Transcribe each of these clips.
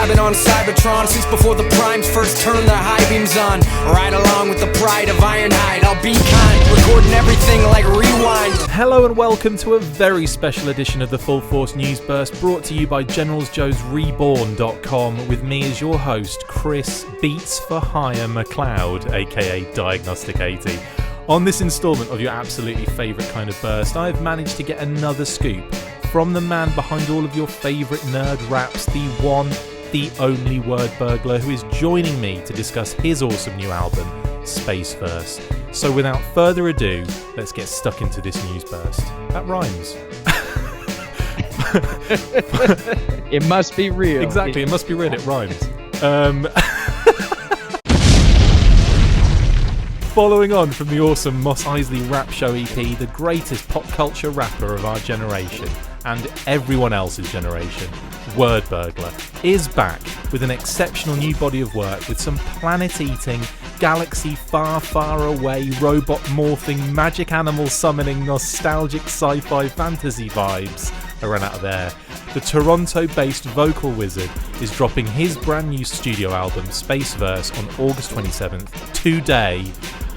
vibing on Cybertron since before the primes first turned their high beams on. Right along with the pride of Ironhide, I'll be kind, recording everything like rewind. Hello and welcome to a very special edition of the Full Force News Burst, brought to you by GeneralsJoesReborn.com, with me as your host, Chris Beats for Hire McLeod, aka Diagnostic 80. On this instalment of your absolutely favourite kind of burst, I've managed to get another scoop from the man behind all of your favourite nerd raps, the one, the only Wordburglar, who is joining me to discuss his awesome new album, Spaceverse. So without further ado, let's get stuck into this news burst. That rhymes. It must be real. Exactly, it must be real, it rhymes. Following on from the awesome Mos Eisley rap show EP, the greatest pop culture rapper of our generation, and everyone else's generation, Wordburglar, is back with an exceptional new body of work with some planet-eating, galaxy far, far away, robot morphing, magic animal summoning, nostalgic sci-fi fantasy vibes. I ran out of air. The Toronto-based vocal wizard is dropping his brand new studio album, Spaceverse, on August 27th, today.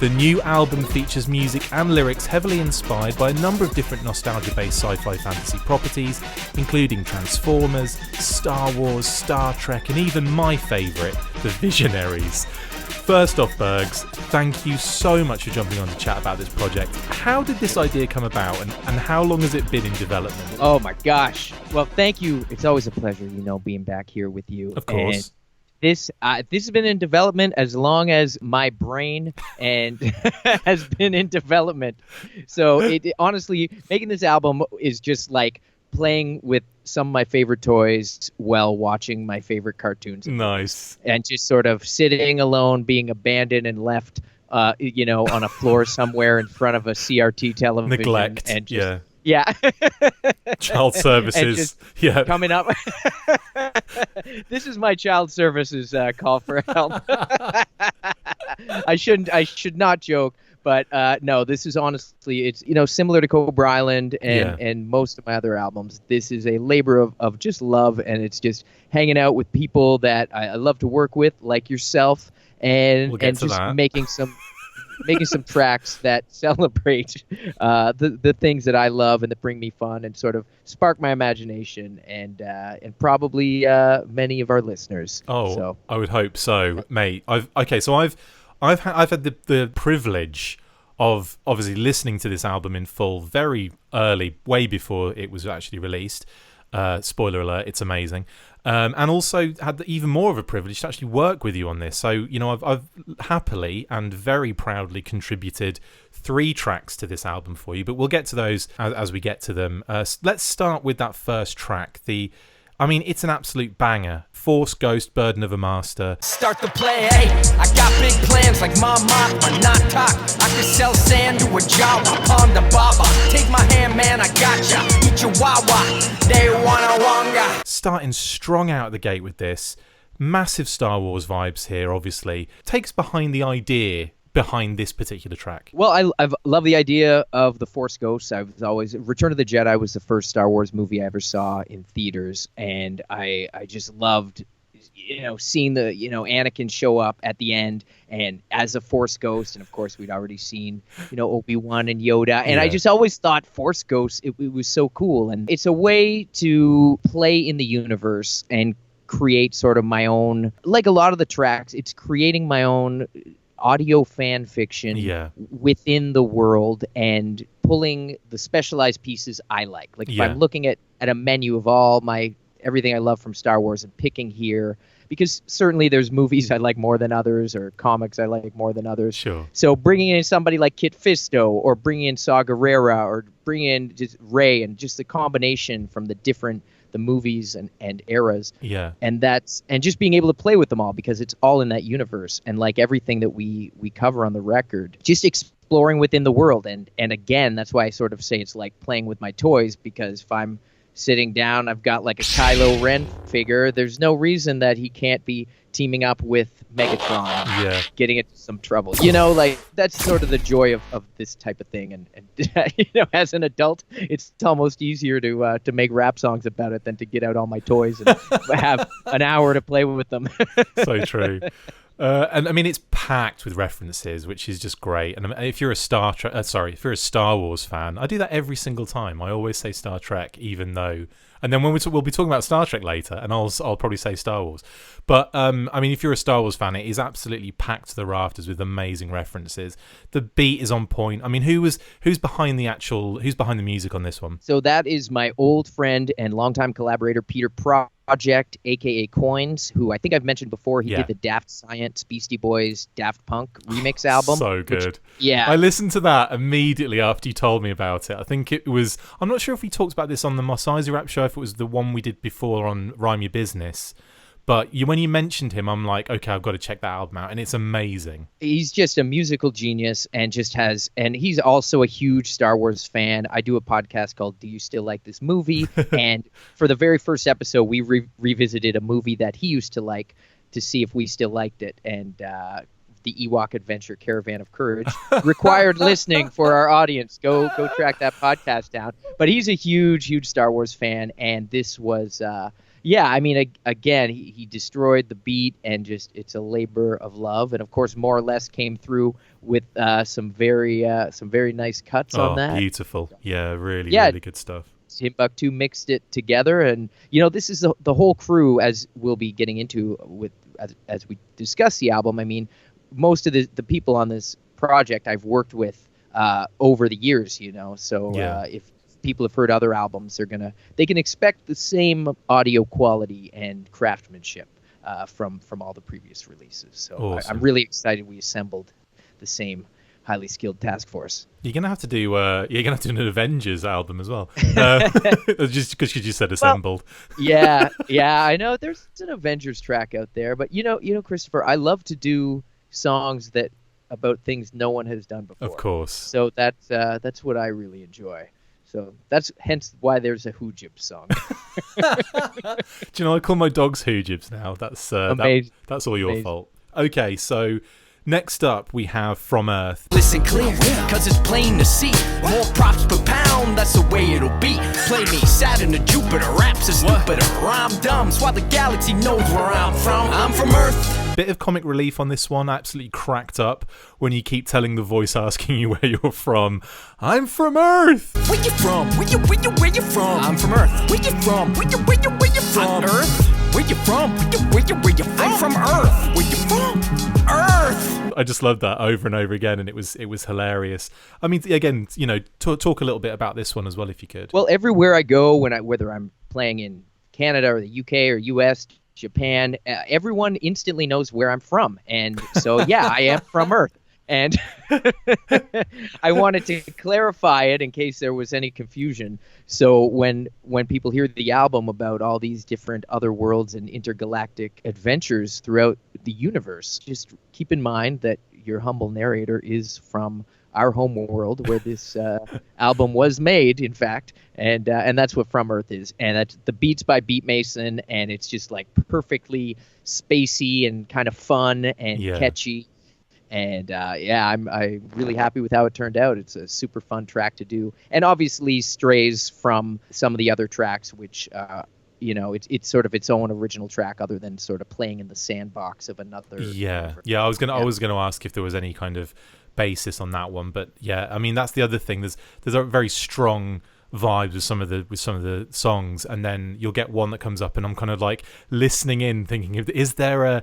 The new album features music and lyrics heavily inspired by a number of different nostalgia-based sci-fi fantasy properties, including Transformers, Star Wars, Star Trek, and even my favourite, The Visionaries. First off, Bergs, thank you so much for jumping on to chat about this project. How did this idea come about, and how long has it been in development? Oh my gosh. Well, thank you. It's always a pleasure, being back here with you. Of course. And this has been in development as long as my brain and has been in development. So it honestly, making this album is just like playing with some of my favorite toys while watching my favorite cartoons. Nice. And just sort of sitting alone, being abandoned and left, on a floor somewhere in front of a CRT television. Neglect. And just, yeah. Child services. Yeah. Coming up. This is my child services call for help. I should not joke. But no, this is honestly, it's similar to Cobra Island and most of my other albums. This is a labor of just love, and it's just hanging out with people that I love to work with, like yourself, and just making some tracks that celebrate the things that I love and that bring me fun and sort of spark my imagination and probably many of our listeners. Oh, so. I would hope so, mate. I've had the privilege of obviously listening to this album in full very early, way before it was actually released. Spoiler alert, it's amazing. And also had even more of a privilege to actually work with you on this. So, I've happily and very proudly contributed 3 tracks to this album for you, but we'll get to those as we get to them. Let's start with that first track. It's an absolute banger. Force Ghost, Burden of a Master. Start the play, hey, I got big plans like Mama or not talk. I could sell sand to a Jawa, palm the Baba. Take my hand, man, I gotcha. Eat your Wawa, they wanna wonga. Starting strong out of the gate with this. Massive Star Wars vibes here, obviously. Takes behind the idea behind this particular track. Well, I love the idea of the Force Ghosts. Return of the Jedi was the first Star Wars movie I ever saw in theaters, and I just loved seeing the Anakin show up at the end and as a Force Ghost, and of course we'd already seen Obi-Wan and Yoda, and I just always thought Force Ghosts it was so cool, and it's a way to play in the universe and create sort of my own, like a lot of the tracks, it's creating my own audio fan fiction within the world and pulling the specialized pieces I like. Like if I'm looking at a menu of all everything I love from Star Wars and picking here, because certainly there's movies I like more than others or comics I like more than others. Sure. So bringing in somebody like Kit Fisto or bringing in Saw Gerrera or bringing in just Rey and just the combination from the movies and eras, and just being able to play with them all because it's all in that universe, and like everything that we cover on the record, just exploring within the world, and again, that's why I sort of say it's like playing with my toys, because if I'm sitting down, I've got like a Kylo Ren figure, there's no reason that he can't be teaming up with Megatron, Yeah. getting into some trouble. You know, like that's sort of the joy of this type of thing. And you know, as an adult, it's almost easier to make rap songs about it than to get out all my toys and have an hour to play with them. So true. And I mean, it's packed with references, which is just great. And if you're a if you're a Star Wars fan, I do that every single time. I always say Star Trek, even though. And then when we'll be talking about Star Trek later, and I'll probably say Star Wars. But I mean, if you're a Star Wars fan, it is absolutely packed to the rafters with amazing references. The beat is on point. I mean, who's behind the music on this one? So that is my old friend and longtime collaborator Peter Project, aka Coins, who I think I've mentioned before. He did the Daft Science, Beastie Boys, Daft Punk remix album. So good. Yeah. I listened to that immediately after you told me about it. I think it was, I'm not sure if we talked about this on the Mos Eisley Rap Show, if it was the one we did before on Rhyme Your Business. But when you mentioned him, I'm like, okay, I've got to check that album out, and it's amazing. He's just a musical genius, and he's also a huge Star Wars fan. I do a podcast called Do You Still Like This Movie? And for the very first episode, we revisited a movie that he used to like to see if we still liked it. And the Ewok Adventure Caravan of Courage required listening for our audience. Go track that podcast down. But he's a huge Star Wars fan, and this was... yeah, I mean, again, he destroyed the beat, and just it's a labor of love, and of course, more or less came through with some very nice cuts on that. Beautiful, yeah, really good stuff. Timbuktu mixed it together, and you know, this is the whole crew, as we'll be getting into as we discuss the album. I mean, most of the people on this project I've worked with over the years, you know, so if people have heard other albums, they can expect the same audio quality and craftsmanship from all the previous releases. So awesome. I'm really excited we assembled the same highly skilled task force. You're gonna have to do an Avengers album as well, just because you said assembled. Well, yeah, I know there's an Avengers track out there, but you know, Christopher, I love to do songs about things no one has done before. Of course. So that's what I really enjoy. So that's hence why there's a Hoojib song. Do you know I call my dogs Hoojibs now? That's that's all your fault. Okay, so next up we have From Earth. Listen clear, cause it's plain to see. More props per pound, that's the way it'll be. Play me Saturn to Jupiter, raps are stupider. Rhyme dumb, why the galaxy knows where I'm from. I'm from Earth. Bit of comic relief on this one. Absolutely cracked up when you keep telling the voice asking you where you're from. I'm from Earth. Where you from? Where you from? I'm from Earth. Where you from? Where you from? On Earth. Where you from? Where you from? I'm from Earth. Where you from? Earth. I just loved that over and over again, and it was hilarious. I mean, again, you know, talk a little bit about this one as well, if you could. Well, everywhere I go, whether I'm playing in Canada or the UK or US, Japan, everyone instantly knows where I'm from, and so yeah, I am from Earth. And I wanted to clarify it in case there was any confusion. So when people hear the album about all these different other worlds and intergalactic adventures throughout the universe, just keep in mind that your humble narrator is from our home world where this album was made, in fact, and that's what From Earth is. And that's the beats by Beat Mason, and it's just like perfectly spacey and kind of fun and catchy. And I'm really happy with how it turned out. It's a super fun track to do, and obviously strays from some of the other tracks, which it's sort of its own original track, other than sort of playing in the sandbox of another. Yeah. I was gonna ask if there was any kind of basis on that one, but yeah, I mean that's the other thing. There's a very strong vibes with some of the songs, and then you'll get one that comes up and I'm kind of like listening in thinking, is there a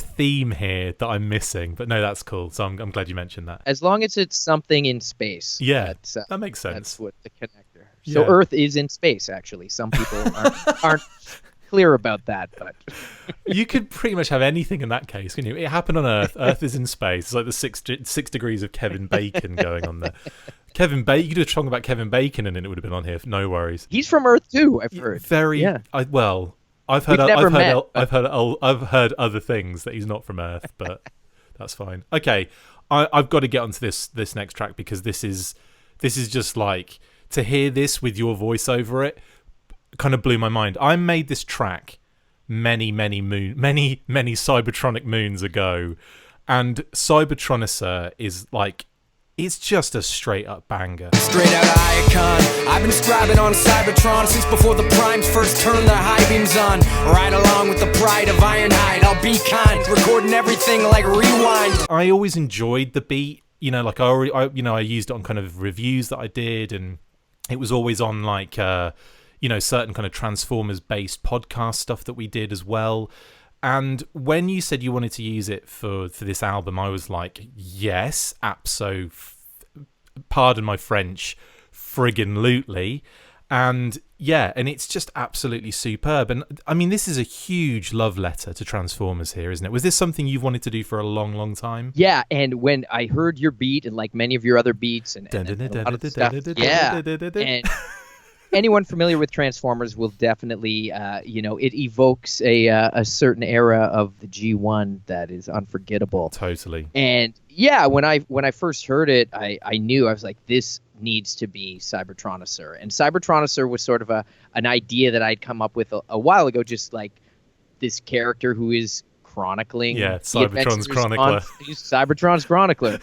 theme here that I'm missing? But no, that's cool, so I'm glad you mentioned that. As long as it's something in space, that makes sense. That's what the connector. So Earth is in space, actually. Some people aren't clear about that, but you could pretty much have anything in that case, can you? It happened on Earth. Earth is in space. It's like the six degrees of Kevin Bacon going on there. Kevin Bacon, you could do a song about Kevin Bacon and it would have been on here. No worries. He's from Earth too, I've heard. I've heard other things that he's not from Earth, but that's fine. Okay, I've got to get onto this next track, because this is just like, to hear this with your voice over it kind of blew my mind. I made this track many Cybertronic moons ago, and Cybertronicer is like, it's just a straight up banger. Straight out of Icon, I've been scribing on Cybertron since before the primes first turned their high beams on. Right along with the pride of Ironhide, I'll be kind, recording everything like rewind. I always enjoyed the beat, you know, like I used it on kind of reviews that I did, and it was always on like you know, certain kind of Transformers based podcast stuff that we did as well. And when you said you wanted to use it for this album, I was like, yes, pardon my French, friggin' lootly. And yeah, and it's just absolutely superb. And I mean, this is a huge love letter to Transformers here, isn't it? Was this something you've wanted to do for a long, long time? Yeah, and when I heard your beat and like many of your other beats and a lot of the stuff, yeah, and anyone familiar with Transformers will definitely, you know, it evokes a certain era of the G1 that is unforgettable. Totally. And yeah, when I first heard it, I knew, I was like, this needs to be Cybertronicer. And Cybertronicer was sort of an idea that I'd come up with a while ago, just like this character who is chronicling Cybertron's chronicler. Cybertron's chronicler.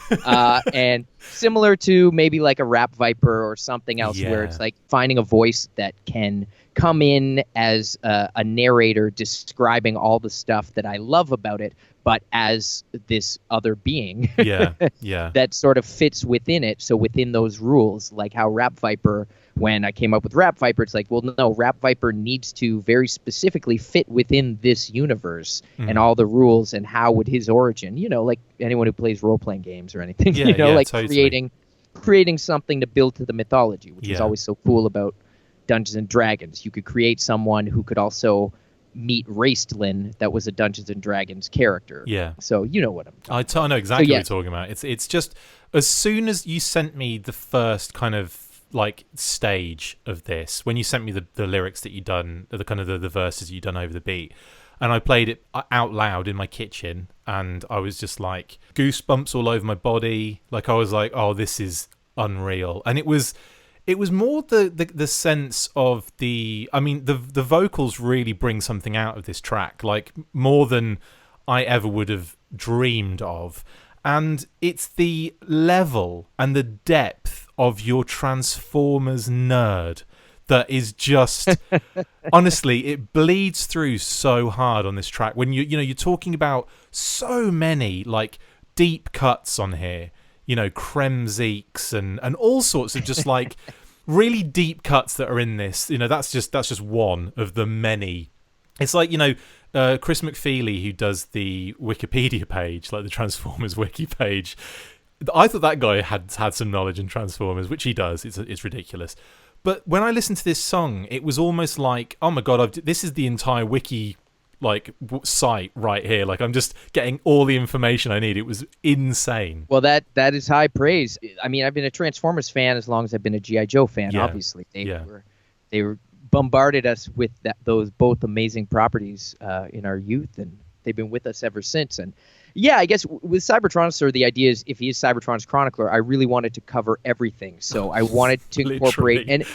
And similar to maybe like a Rap Viper or something else, where it's like finding a voice that can come in as a narrator describing all the stuff that I love about it, but as this other being that sort of fits within it. So within those rules, like how Rap Viper, when I came up with Rap Viper, it's like, well, no, Rap Viper needs to very specifically fit within this universe and all the rules, and how would his origin, you know, like anyone who plays role-playing games or anything, you know, like totally. creating something to build to the mythology, which is always so cool about Dungeons and Dragons. You could create someone who could also meet Raistlin, that was a Dungeons and Dragons character. Yeah. So you know what I'm talking about. I know exactly what you're talking about. It's just, as soon as you sent me the first kind of like stage of this, when you sent me the lyrics that you'd done, the kind of the verses you'd done over the beat, and I played it out loud in my kitchen, and I was just like goosebumps all over my body. Like I was like, oh, this is unreal. And it was more the sense of the vocals really bring something out of this track, like more than I ever would have dreamed of. And it's the level and the depth of your Transformers nerd that is just, honestly, it bleeds through so hard on this track. When you're talking about so many like deep cuts on here, you know, Kremzeeks and all sorts of just like really deep cuts that are in this. You know, that's just one of the many. It's like, you know, Chris McFeely, who does the Wikipedia page, like the Transformers wiki page. I thought that guy had some knowledge in Transformers, which he does. It's ridiculous. But when I listened to this song, it was almost like, oh my God, this is the entire wiki like site right here. Like I'm just getting all the information I need. It was insane. Well, that is high praise. I mean, I've been a Transformers fan as long as I've been a G.I. Joe fan. Obviously, they were bombarded us with those both amazing properties in our youth, and they've been with us ever since. And yeah, I guess with Cybertronicer, the idea is if he is Cybertron's chronicler, I really wanted to cover everything. So I wanted to incorporate and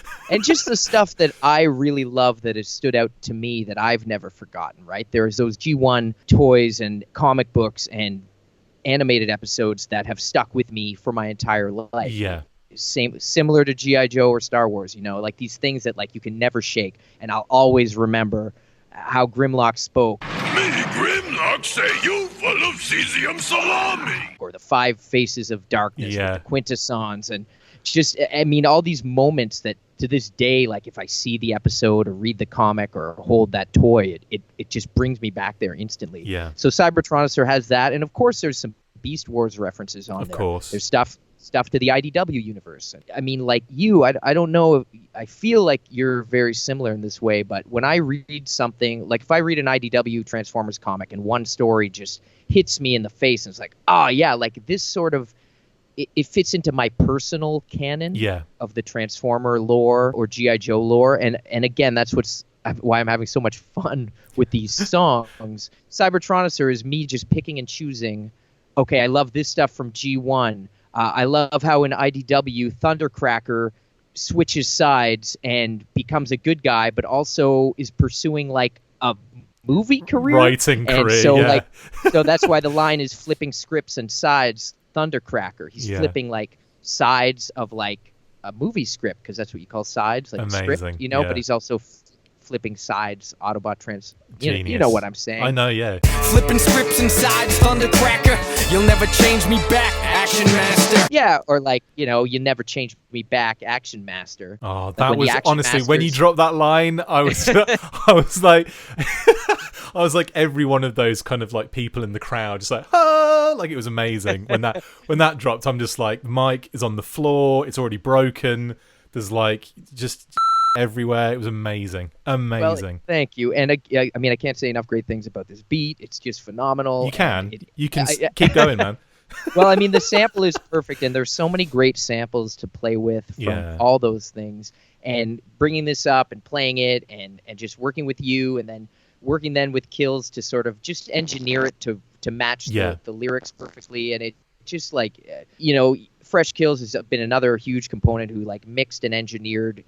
just the stuff that I really love that has stood out to me that I've never forgotten, right? There's those G1 toys and comic books and animated episodes that have stuck with me for my entire life. Yeah. Similar to G.I. Joe or Star Wars, you know, like these things that like you can never shake. And I'll always remember how Grimlock spoke. Me, Grimlock, say you full of cesium salami. Or the 5 Faces of Darkness, the Quintessons, and just, I mean, all these moments that to this day, like if I see the episode or read the comic or hold that toy, it just brings me back there instantly. Yeah. So Cybertronicer has that, and of course there's some Beast Wars references on there. Of course. There's stuff to the IDW universe. I mean, like you, I don't know, I feel like you're very similar in this way, but when I read something, like if I read an IDW Transformers comic and one story just hits me in the face and it's like, oh yeah, like this sort of, it fits into my personal canon of the Transformer lore or G.I. Joe lore. And again, that's why I'm having so much fun with these songs. Cybertronicer is me just picking and choosing, okay, I love this stuff from G1. I love how in IDW, Thundercracker switches sides and becomes a good guy, but also is pursuing like a movie career, writing and career. so Yeah. so that's why the line is flipping scripts and sides, Thundercracker. He's Yeah. flipping like sides of like a movie script, because that's what you call sides, like a Amazing, script, you know. yeah. But he's also flipping sides, Autobot trans. You know Genius. what I'm saying? I know, yeah. Flipping scripts inside Thundercracker. You'll never change me back, Action Master. Yeah, or like, you never change me back, Action Master. Oh, Like that when the was Action honestly when you Masters- dropped that line, I was I was like I was like every one of those kind of like people in the crowd, just like like it was amazing when that dropped. I'm just like, the mic is on the floor, it's already broken. There's like just everywhere. It was amazing. Well, thank you. And I mean, I can't say enough great things about this beat. It's just phenomenal. You can I- keep going, man. Well, I mean, the sample is perfect, and there's so many great samples to play with from Yeah. all those things. And bringing this up and playing it, and just working with you, and then working then with Kills to sort of just engineer it to match Yeah. the lyrics perfectly. And it just like, Fresh Kills has been another huge component who like mixed and engineered,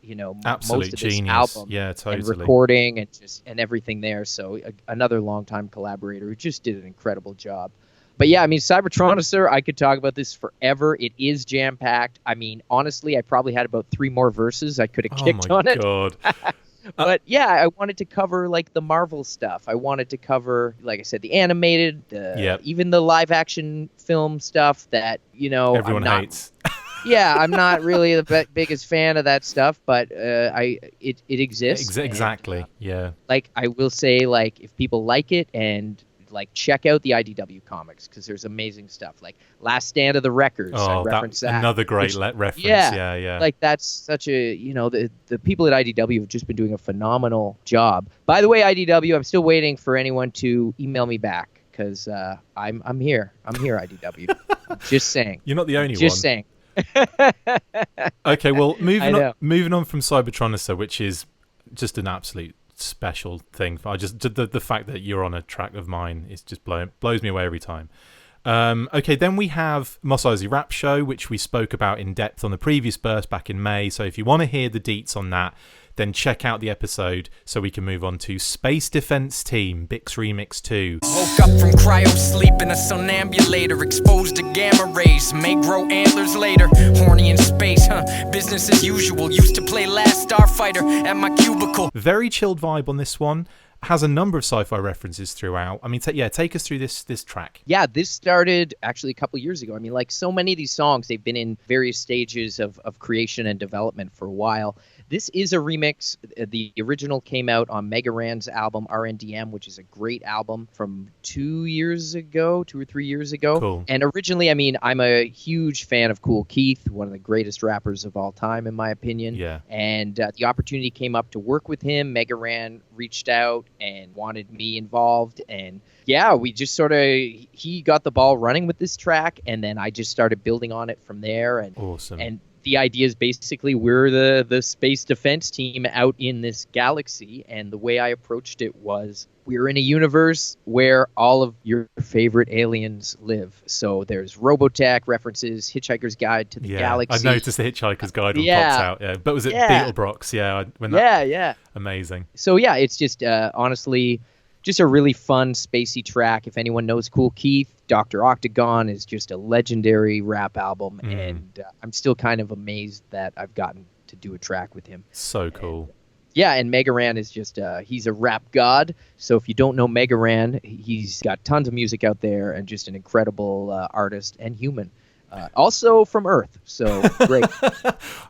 Absolute most of this genius. album. Yeah, And totally. recording and everything there. So another longtime collaborator who just did an incredible job. But yeah, I mean, Cybertronicer, I could talk about this forever. It is jam-packed. I mean, honestly, I probably had about 3 more verses I could have kicked Oh on my it. god. But yeah, I wanted to cover like the Marvel stuff. I wanted to cover, like I said, the animated, Yep. even the live-action film stuff that, Everyone I'm not, hates. Yeah, I'm not really the biggest fan of that stuff, but it exists. Exactly. And, Yeah. like, I will say, like, if people like it and like check out the IDW comics, because there's amazing stuff like Last Stand of the Records. I reference that. Another great which- reference. yeah, Yeah. Like that's such a the people at IDW have just been doing a phenomenal job. By the way, IDW, I'm still waiting for anyone to email me back, because I'm here. I'm here, IDW. I'm just saying. You're not the only Just one. saying. Okay, well, I know. moving on from Cybertronicer, which is just an absolute special thing. I just the fact that you're on a track of mine is just blows me away every time. Okay, then we have Mos Eisley Rap Show, which we spoke about in depth on the previous burst back in May. So if you want to hear the deets on that, then check out the episode so we can move on to Space Defense Team, Bix Remix 2. Woke up from cryo sleep in a somnambulator, exposed to gamma rays, may grow antlers later. Horny in space, business as usual. Used to play Last Starfighter at my cubicle. Very chilled vibe on this one. Has a number of sci-fi references throughout. I mean, take us through this track. Yeah, this started actually a couple years ago. I mean, like so many of these songs, they've been in various stages of creation and development for a while. This is a remix. The original came out on Mega Ran's album RNDM, which is a great album from 2 or 3 years ago. Cool. And originally, I mean, I'm a huge fan of Kool Keith, one of the greatest rappers of all time, in my opinion. Yeah. And the opportunity came up to work with him. Mega Ran reached out and wanted me involved. And yeah, we just sort of, he got the ball running with this track, and then I just started building on it from there. And Awesome. And the idea is basically we're the space defense team out in this galaxy, and the way I approached it was we're in a universe where all of your favorite aliens live. So there's Robotech references, Hitchhiker's Guide to the Galaxy. I noticed the Hitchhiker's Guide one Yeah. pops out. Yeah, but was it Yeah. Beetlebrox? Yeah, Yeah. amazing. So yeah, it's just honestly just a really fun spacey track. If anyone knows Kool Keith, Dr. Octagon is just a legendary rap album, and I'm still kind of amazed that I've gotten to do a track with him. So cool. Yeah, and Mega Ran is just he's a rap god. So if you don't know Mega Ran, he's got tons of music out there and just an incredible artist and human. Also from Earth, so great.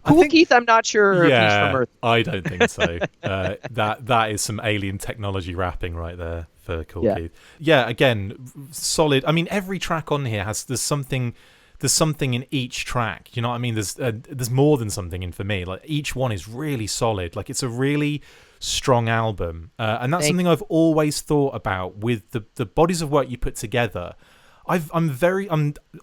Kool Keith, I'm not sure if he's from Earth. I don't think so. That is some alien technology rapping right there for Kool Keith. Yeah, again, solid. I mean, every track on here there's something in each track. You know what I mean? There's more than something in for me. Like each one is really solid. Like it's a really strong album, and that's something I've always thought about with the bodies of work you put together. I'm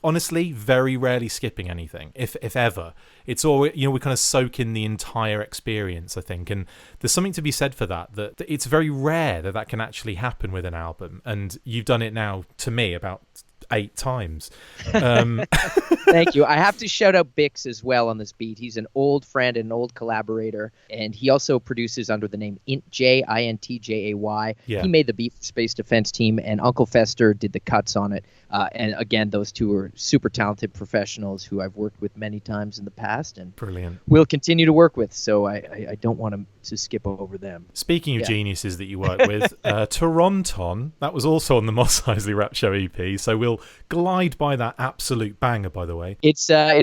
honestly very rarely skipping anything, if ever. It's all, we kind of soak in the entire experience, I think, and there's something to be said for that it's very rare that can actually happen with an album, and you've done it now to me about 8 times. Thank you. I have to shout out Bix as well on this beat. He's an old friend and an old collaborator, and he also produces under the name IntJ, INTJAY. Yeah. He made the beat for Space Defense Team, and Uncle Fester did the cuts on it. And again, those two are super talented professionals who I've worked with many times in the past and Brilliant. will continue to work with. So I don't want to skip over them. Speaking of geniuses that you work with, Toronton, that was also on the Moss Eisley Rap Show EP, so we'll glide by that absolute banger, by the way. It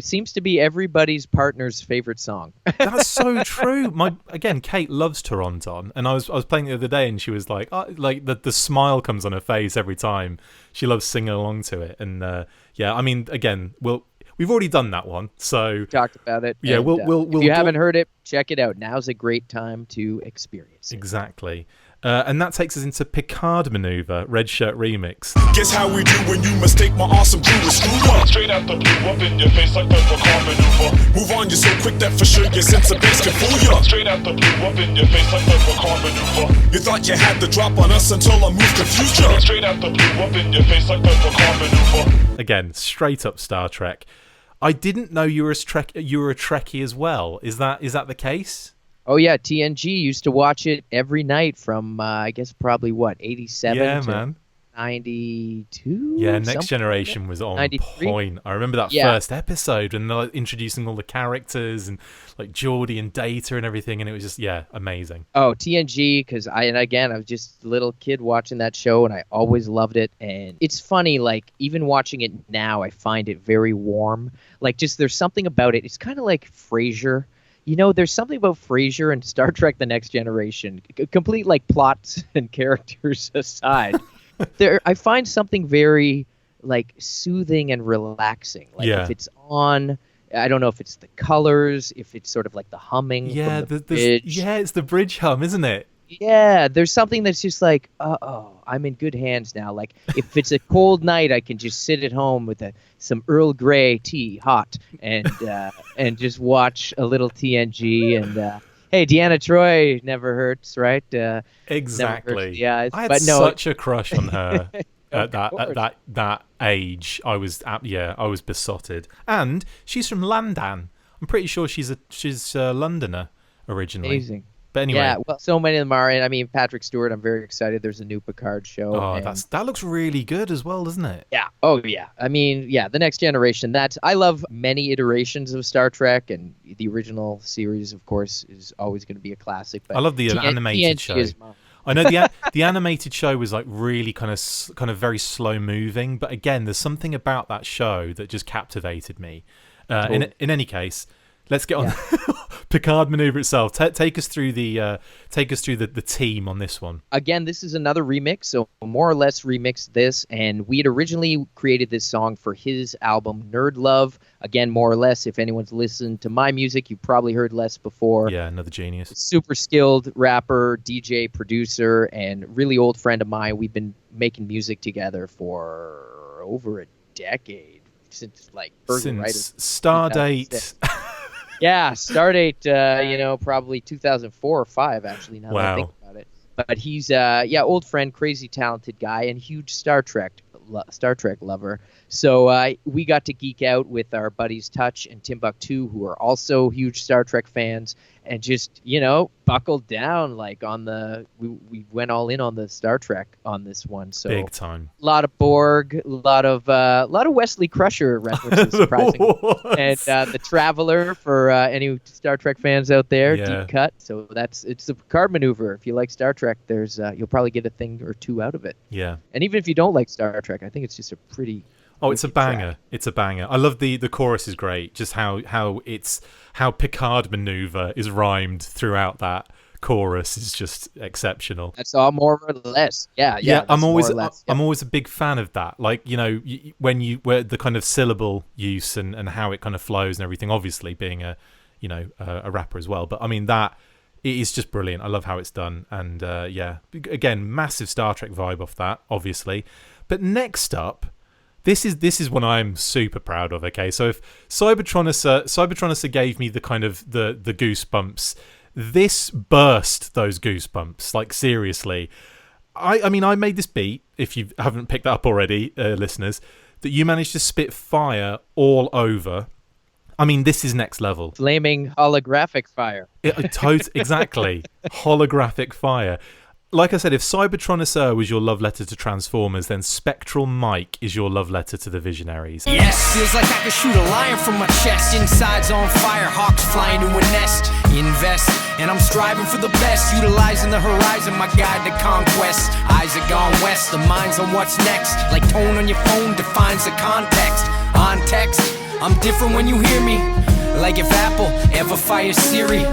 seems to be everybody's partner's favorite song. That's so true. Again, Kate loves Toronton, and I was playing it the other day, and she was like, like the smile comes on her face every time. She loves singing along to it, and I mean, again, we've already done that one, so Talked about it. Yeah, and, we'll if you haven't heard it, check it out. Now's a great time to experience it. Exactly. And that takes us into Picard Maneuver, Red Shirt Remix. Guess how we do when you mistake my awesome crew as screwed up. Straight out the blue, up in your face like the Picard maneuver. Move on, you're so quick that for sure your sense of base can fool ya. Straight out the blue, up in your face like the Picard maneuver. You thought you had the drop on us until I moved confused ya. Straight out the blue, up in your face like the Picard maneuver. Again, straight up Star Trek. I didn't know you were a Trekkie as well. Is that the case? Oh yeah, TNG used to watch it every night from I guess probably 87 to 92. Yeah, Next Generation was on 93? point. I remember that first episode when they're like, introducing all the characters and like Geordie and Data and everything, and it was just amazing. Oh, TNG, because I was just a little kid watching that show, and I always loved it. And it's funny, like even watching it now, I find it very warm. Like just there's something about it. It's kind of like Frasier. You know, there's something about Frasier and Star Trek The Next Generation, complete like plots and characters aside. I find something very like soothing and relaxing. Like if it's on, I don't know if it's the colors, if it's sort of like the humming. Yeah, from the bridge. it's the bridge hum, isn't it? Yeah, there's something that's just like, I'm in good hands now. Like, if it's a cold night, I can just sit at home with some Earl Grey tea, hot, and just watch a little TNG. And hey, Deanna Troi never hurts, right? Exactly. Yeah, I had such a crush on her at that age. I was besotted. And she's from London. I'm pretty sure she's a Londoner originally. Amazing. But anyway. Yeah, well, so many of them are. And I mean, Patrick Stewart, I'm very excited. There's a new Picard show. Oh, that looks really good as well, doesn't it? Yeah. Oh, yeah. I mean, The Next Generation. I love many iterations of Star Trek, and the original series, of course, is always going to be a classic. But I love the animated show. I know the animated show was like really kind of very slow moving, but again, there's something about that show that just captivated me. In any case, let's get on Picard Maneuver itself. Take us through the team on this one. Again, this is another remix, so more or less remixed this, and we had originally created this song for his album Nerd Love. Again, more or less, if anyone's listened to my music, you've probably heard Les before. Yeah, another genius. Super skilled rapper, DJ, producer, and really old friend of mine. We've been making music together for over a decade, since like Stardate. Yeah, Stardate, probably 2004 or 5, actually, now that I think about it. But he's, old friend, crazy talented guy, and huge Star Trek lover. So we got to geek out with our buddies Touch and Timbuktu, who are also huge Star Trek fans, and just, buckled down like we went all in on the Star Trek on this one. So big time. A lot of Borg, a lot of Wesley Crusher references, surprisingly, and the Traveler for any Star Trek fans out there. Yeah. Deep cut. So it's the Picard Maneuver. If you like Star Trek, there's you'll probably get a thing or two out of it. Yeah. And even if you don't like Star Trek, I think it's just a pretty. Oh, it's a banger. It's a banger. I love the chorus is great. Just how Picard Maneuver is rhymed through that chorus is just exceptional. That's all more or less. Yeah. I'm always a big fan of that. Like, where the kind of syllable use and how it kind of flows and everything, obviously being a rapper as well. But I mean that it is just brilliant. I love how it's done. And again, massive Star Trek vibe off that, obviously. But next up, This is one I'm super proud of. Okay, so if Cybertronisa gave me the kind of the goosebumps, this burst those goosebumps. Like seriously, I mean I made this beat. If you haven't picked that up already, listeners, that you managed to spit fire all over. I mean, this is next level. Flaming holographic fire. Exactly. Holographic fire. Like I said, if Cybertronosaur was your love letter to Transformers, then Spectral Mike is your love letter to the Visionaries. Yes, feels like I could shoot a lion from my chest. Inside's on fire, hawks flying to a nest. Invest, and I'm striving for the best. Utilizing the horizon, my guide to conquest. Eyes are gone west, the mind's on what's next. Like tone on your phone defines the context. On text, I'm different when you hear me. Like if Apple ever fires Siri.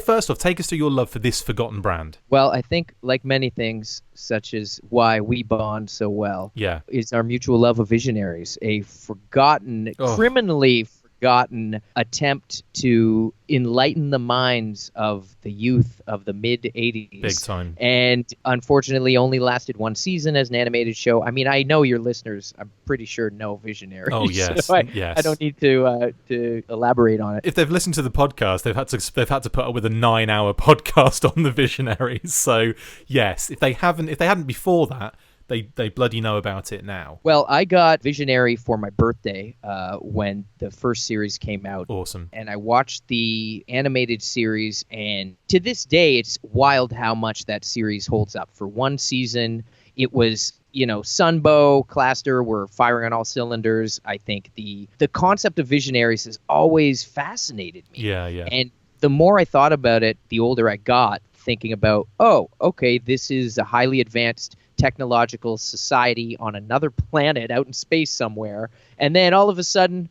First off, take us to your love for this forgotten brand. Well, I think like many things, such as why we bond so well, is our mutual love of Visionaries, a forgotten, criminally forgotten attempt to enlighten the minds of the youth of the mid-'80s. Big time. And unfortunately only lasted one season as an animated show. I mean, I know your listeners, I'm pretty sure, know Visionaries. Oh, yes. So yes. I don't need to elaborate on it. If they've listened to the podcast, they've had to put up with a 9-hour podcast on the Visionaries. So, yes, if they hadn't before that, they bloody know about it now. Well, I got Visionary for my birthday when the first series came out. Awesome. And I watched the animated series, and to this day, it's wild how much that series holds up. For one season, it was, Sunbow, Cluster were firing on all cylinders. I think the concept of Visionaries has always fascinated me. Yeah. And the more I thought about it, the older I got, thinking about, this is a highly advanced technological society on another planet out in space somewhere, and then all of a sudden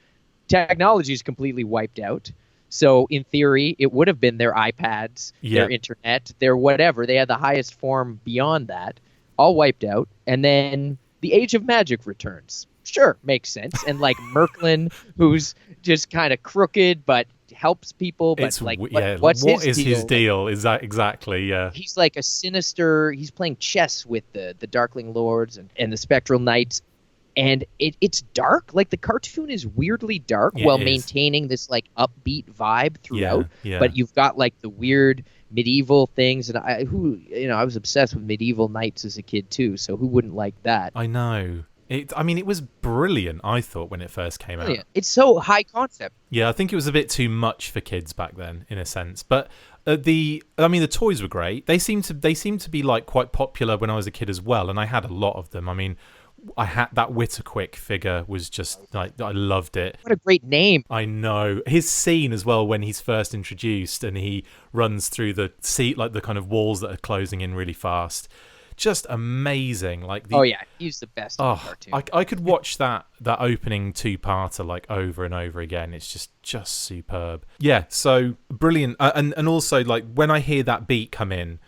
technology is completely wiped out. So in theory it would have been their iPads, their internet, their whatever. They had the highest form beyond that, all wiped out, and then the age of magic returns. Sure, makes sense. And like Merklin, who's just kind of crooked but helps people, but what's his deal? Is that exactly? Yeah, he's like a sinister. He's playing chess with the Darkling Lords and the Spectral Knights, and it's dark. Like the cartoon is weirdly dark while maintaining this like upbeat vibe throughout. Yeah. But you've got like the weird medieval things, and I was obsessed with medieval knights as a kid too. So who wouldn't like that? I know. It was brilliant, I thought, when it first came out. It's so high concept. Yeah, I think it was a bit too much for kids back then, in a sense. But the toys were great. They seemed to be like quite popular when I was a kid as well, and I had a lot of them. I mean, I had that Whittaquick figure was just like, I loved it. What a great name. I know. His scene as well when he's first introduced and he runs through the like the kind of walls that are closing in really fast. Just amazing. He's the best in the cartoon. I could watch that opening two-parter like over and over again. It's just superb. Yeah, so brilliant. And also like when I hear that beat come in,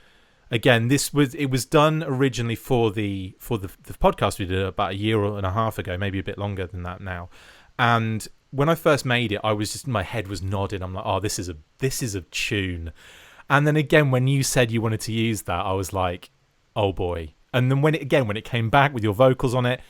again, it was done originally for the podcast we did about a year and a half ago, maybe a bit longer than that now. And when I first made it, my head was nodding. I'm like, oh, this is a tune. And then again, when you said you wanted to use that, I was like, oh boy. And then when it came back with your vocals on it,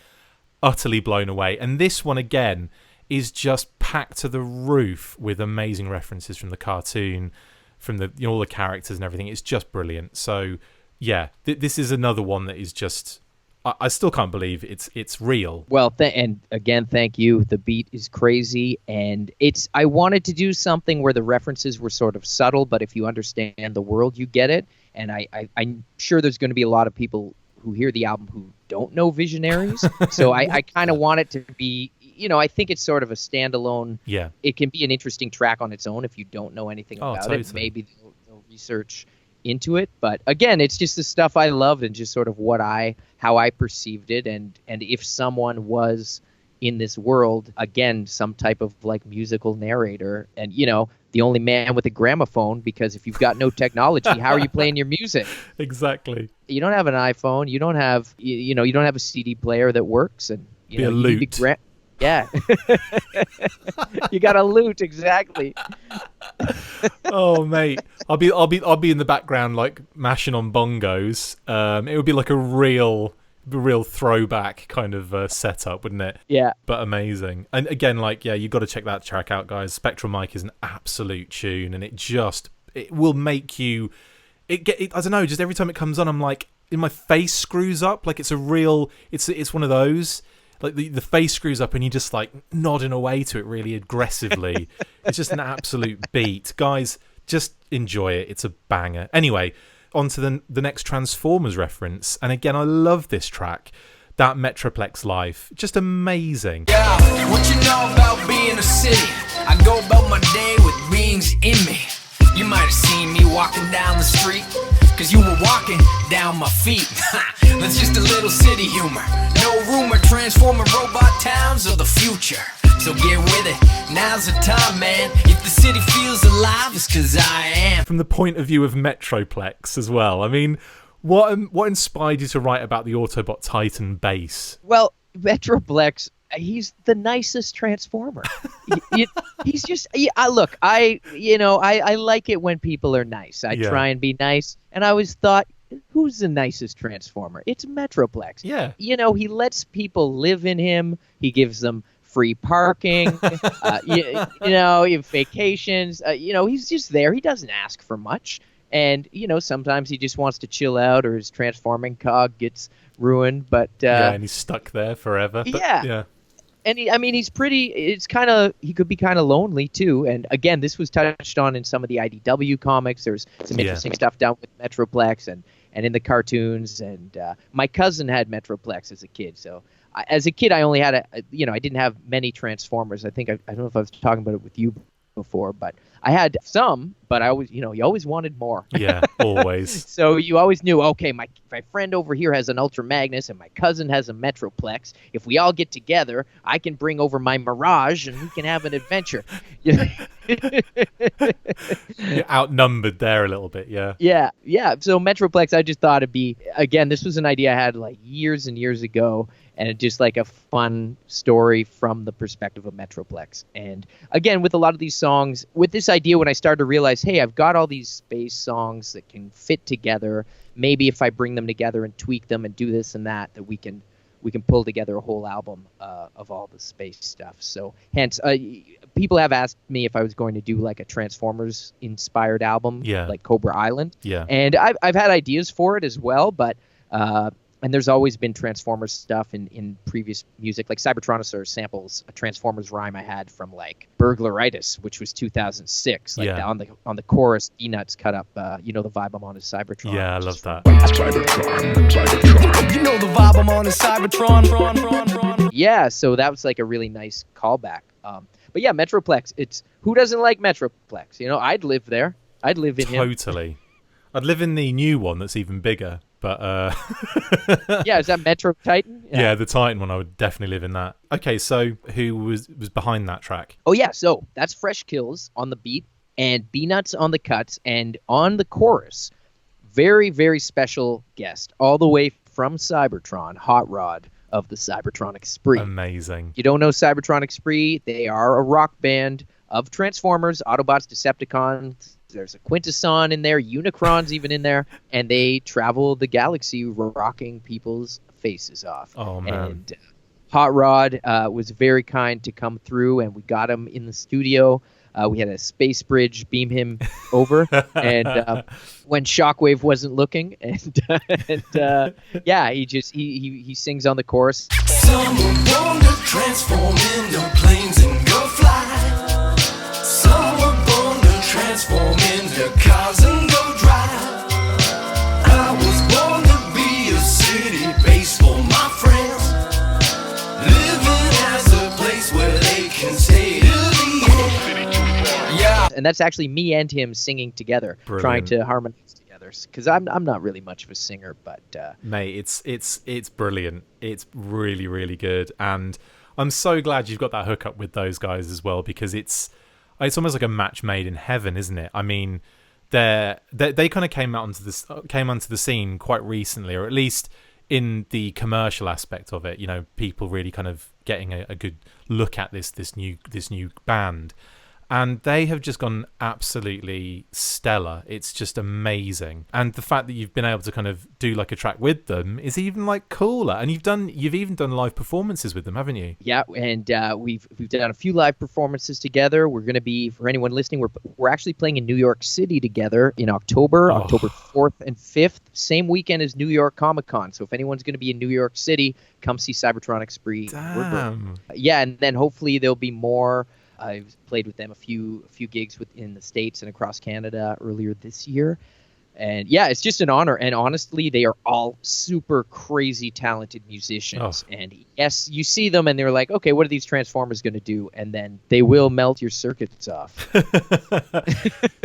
utterly blown away. And this one again is just packed to the roof with amazing references from the cartoon, from the all the characters and everything. It's just brilliant. So yeah, this is another one that is just, I still can't believe it's real. Well, and again, thank you. The beat is crazy, and I wanted to do something where the references were sort of subtle, but if you understand the world, you get it. And I'm sure there's going to be a lot of people who hear the album who don't know Visionaries. So I kind of want it to be, I think it's sort of a standalone. Yeah. It can be an interesting track on its own if you don't know anything about it. Maybe they'll research into it. But again, it's just the stuff I loved and just sort of how I perceived it. And if someone was in this world, again, some type of like musical narrator, and the only man with a gramophone, because if you've got no technology, how are you playing your music? Exactly. You don't have an iPhone. You don't have you don't have a CD player that works, and a lute. Yeah. You got a lute, exactly. Oh mate, I'll be in the background like mashing on bongos. It would be like a real throwback kind of setup, wouldn't it? Yeah. But amazing. And again, you got to check that track out, guys. Spectral Mike is an absolute tune, and it will make you. I don't know. Just every time it comes on, I'm like, my face screws up. Like it's one of those. like the face screws up and you're just like nodding away to it really aggressively. It's just an absolute beat. Guys, just enjoy it. It's a banger. Anyway, on to the next Transformers reference. And again, I love this track. That Metroplex Life, just amazing. Yeah, what you know about being a city? I go about my day with beings in me. You might have seen me walking down the street, cause you were walking down my feet. That's just a little city humor. No rumor, transforming robot towns of the future. So get with it, now's the time, man. If the city feels alive, it's cause I am. From the point of view of Metroplex as well, I mean, what inspired you to write about the Autobot Titan base? Well, Metroplex, he's the nicest Transformer. He's just, look, I like it when people are nice. I try and be nice, and I always thought, who's the nicest Transformer? It's Metroplex. Yeah. He lets people live in him. He gives them free parking, vacations. He's just there. He doesn't ask for much. And, sometimes he just wants to chill out or his transforming cog gets ruined. But and he's stuck there forever. But, yeah. And he's pretty, he could be kind of lonely too. And again, this was touched on in some of the IDW comics. There's some interesting stuff down with Metroplex and in the cartoons. And my cousin had Metroplex as a kid. So as a kid, I only had I didn't have many Transformers. I think, I don't know if I was talking about it with you before, but I had some, but I always, you always wanted more. Yeah, always. So you always knew, okay, my friend over here has an Ultra Magnus and my cousin has a Metroplex. If we all get together, I can bring over my Mirage and we can have an adventure. You're outnumbered there a little bit, yeah. Yeah. So Metroplex, I just thought it'd be, again, this was an idea I had like years and years ago, and it's just like a fun story from the perspective of Metroplex. And again, with a lot of these songs, with this idea, when I started to realize, hey, I've got all these space songs that can fit together. Maybe if I bring them together and tweak them and do this and that we can pull together a whole album of all the space stuff. So hence, people have asked me if I was going to do like a Transformers inspired album, like Cobra Island. Yeah. And I've had ideas for it as well, but and there's always been Transformers stuff in previous music, like Cybertronosaurus samples a Transformers rhyme I had from like Burglaritis, which was 2006. Like on the chorus, Peanuts cut up, the vibe I'm on is Cybertron. Yeah, I love that. You know the vibe I'm on is Cybertron. Yeah, so that was like a really nice callback. But yeah, Metroplex. It's who doesn't like Metroplex? I'd live there. I'd live in him. Totally. I'd live in the new one that's even bigger. But yeah, is that Metro Titan? Yeah, the Titan one. I would definitely live in that. Okay, so who was behind that track? Oh yeah, so that's Fresh Kills on the beat and B-Nuts on the cuts, and on the chorus, very very special guest all the way from Cybertron, Hot Rod of the Cybertronic Spree. Amazing. You don't know Cybertronic Spree? They are a rock band of Transformers, Autobots, Decepticons. There's a Quintesson in there, Unicron's even in there, and they travel the galaxy rocking people's faces off. Oh, man. And Hot Rod was very kind to come through, and we got him in the studio. We had a space bridge beam him over, and when Shockwave wasn't looking, and he sings on the chorus. Some were born to transform into planes and go fly. Some were born to transform into cars and go drive. I was born to be a city base for my friends, living as a place where they can stay to the end. Yeah, And that's actually me and him singing together, Brilliant. trying to harmonize together. Because I'm not really much of a singer, but mate, it's brilliant. It's really really good, and I'm so glad you've got that hookup with those guys as well, because it's almost like a match made in heaven, isn't it? I mean, they kind of came onto the scene quite recently, or at least in the commercial aspect of it. You know, people really kind of getting a good look at this new band. And they have just gone absolutely stellar. It's just amazing. And the fact that you've been able to kind of do like a track with them is even like cooler. And you've even done live performances with them, haven't you? Yeah, and we've done a few live performances together. We're going to be, for anyone listening, we're actually playing in New York City together in October 4th and 5th, same weekend as New York Comic Con. So if anyone's going to be in New York City, come see Cybertronic Spree. Damn. Yeah, and then hopefully there'll be more. I've played with them a few gigs in the States and across Canada earlier this year. And yeah, it's just an honor. And honestly, they are all super crazy talented musicians. Oh. And yes, you see them and they're like, okay, what are these Transformers going to do? And then they will melt your circuits off.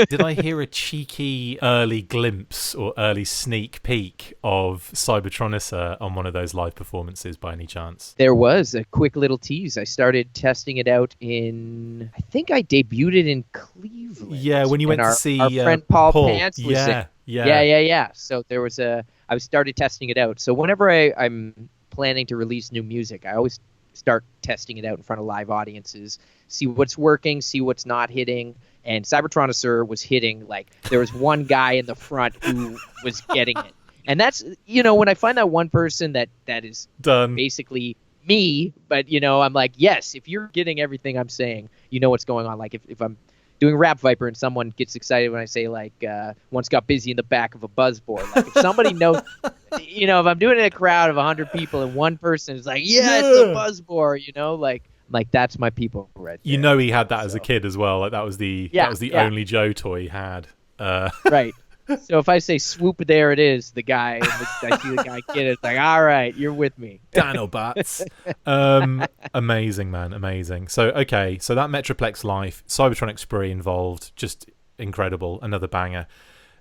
Did I hear a cheeky early glimpse or early sneak peek of Cybertronica on one of those live performances by any chance? There was a quick little tease. I started testing it out I think I debuted it in Cleveland. Yeah, when you went to see our friend Paul Pants was yeah. Yeah. So I started testing it out. So whenever I'm planning to release new music, I always start testing it out in front of live audiences, see what's working, see what's not hitting. And Cybertronica was hitting. Like, there was one guy in the front who was getting it. And that's, when I find that one person that is done, basically me, but, I'm like, yes, if you're getting everything I'm saying, you know what's going on. Like, if I'm doing Rap Viper and someone gets excited when I say, like, once got busy in the back of a buzzboard. Like, if somebody knows, if I'm doing it in a crowd of 100 people and one person is like, yeah, it's a buzzboard, like that's my people right there. He had that as a kid as well. Like, that was the only Joe toy he had. Right. So if I say swoop, there it is, I see the guy get it. It's like, all right, you're with me. Dinobots. Amazing, man. Amazing. So that Metroplex Life, Cybertronic Spree involved, just incredible. Another banger.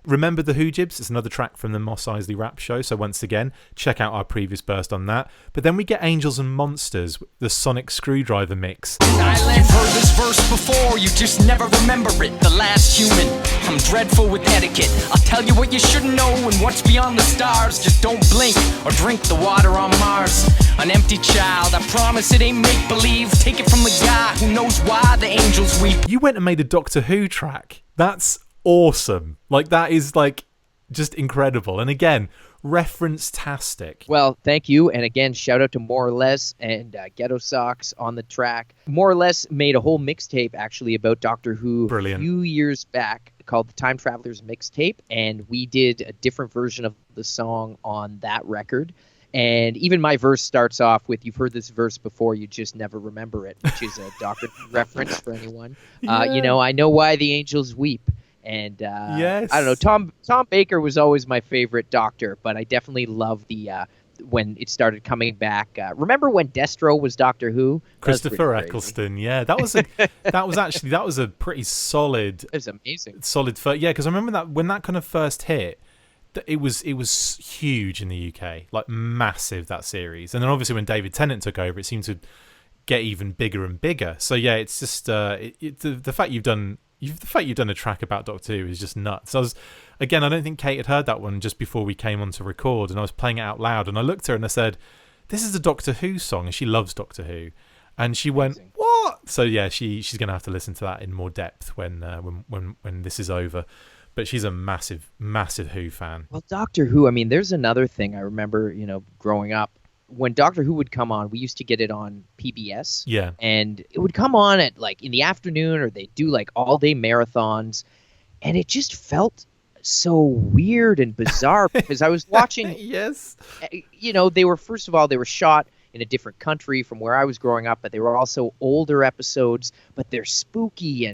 Remember the Hoojibs? It's another track from the Mos Eisley Rap Show. So once again, check out our previous burst on that. But then we get Angels and Monsters, the Sonic Screwdriver mix. You've heard this verse before, you just never remember it. The last human, I'm dreadful with etiquette. I'll tell you what you shouldn't know and what's beyond the stars. Just don't blink or drink the water on Mars. An empty child, I promise it ain't make-believe. Take it from the guy who knows why the angels weep. You went and made a Doctor Who track. That's awesome. Like, that is like just incredible. And again, reference-tastic. Well, thank you. And again, shout out to More or Less and Ghetto Socks on the track. More or Less made a whole mixtape actually about Doctor Who. Brilliant. A few years back called the Time Travelers Mixtape. And we did a different version of the song on that record. And even my verse starts off with, you've heard this verse before, you just never remember it, which is a Doctor Who reference for anyone. Yeah. I know why the angels weep. And yes. I don't know, Tom Baker was always my favorite Doctor, but I definitely love the when it started coming back. Remember when Destro was Doctor Who? Christopher Eccleston, yeah, that was a pretty solid. It was amazing. Solid, because I remember that when that kind of first hit, it was huge in the UK, like massive, that series. And then obviously when David Tennant took over, it seemed to get even bigger and bigger. So yeah, it's just the fact you've done a track about Doctor Who is just nuts. I don't think Kate had heard that one just before we came on to record, and I was playing it out loud, and I looked at her and I said, "This is a Doctor Who song," and she loves Doctor Who, and she went, "What?" So yeah, she's gonna have to listen to that in more depth when this is over. But she's a massive Who fan. Well, Doctor Who, I mean, there's another thing I remember, growing up. When Doctor Who would come on, we used to get it on PBS. Yeah. And it would come on at like in the afternoon, or they'd do like all day marathons. And it just felt so weird and bizarre because I was watching. Yes. They were shot in a different country from where I was growing up, but they were also older episodes, but they're spooky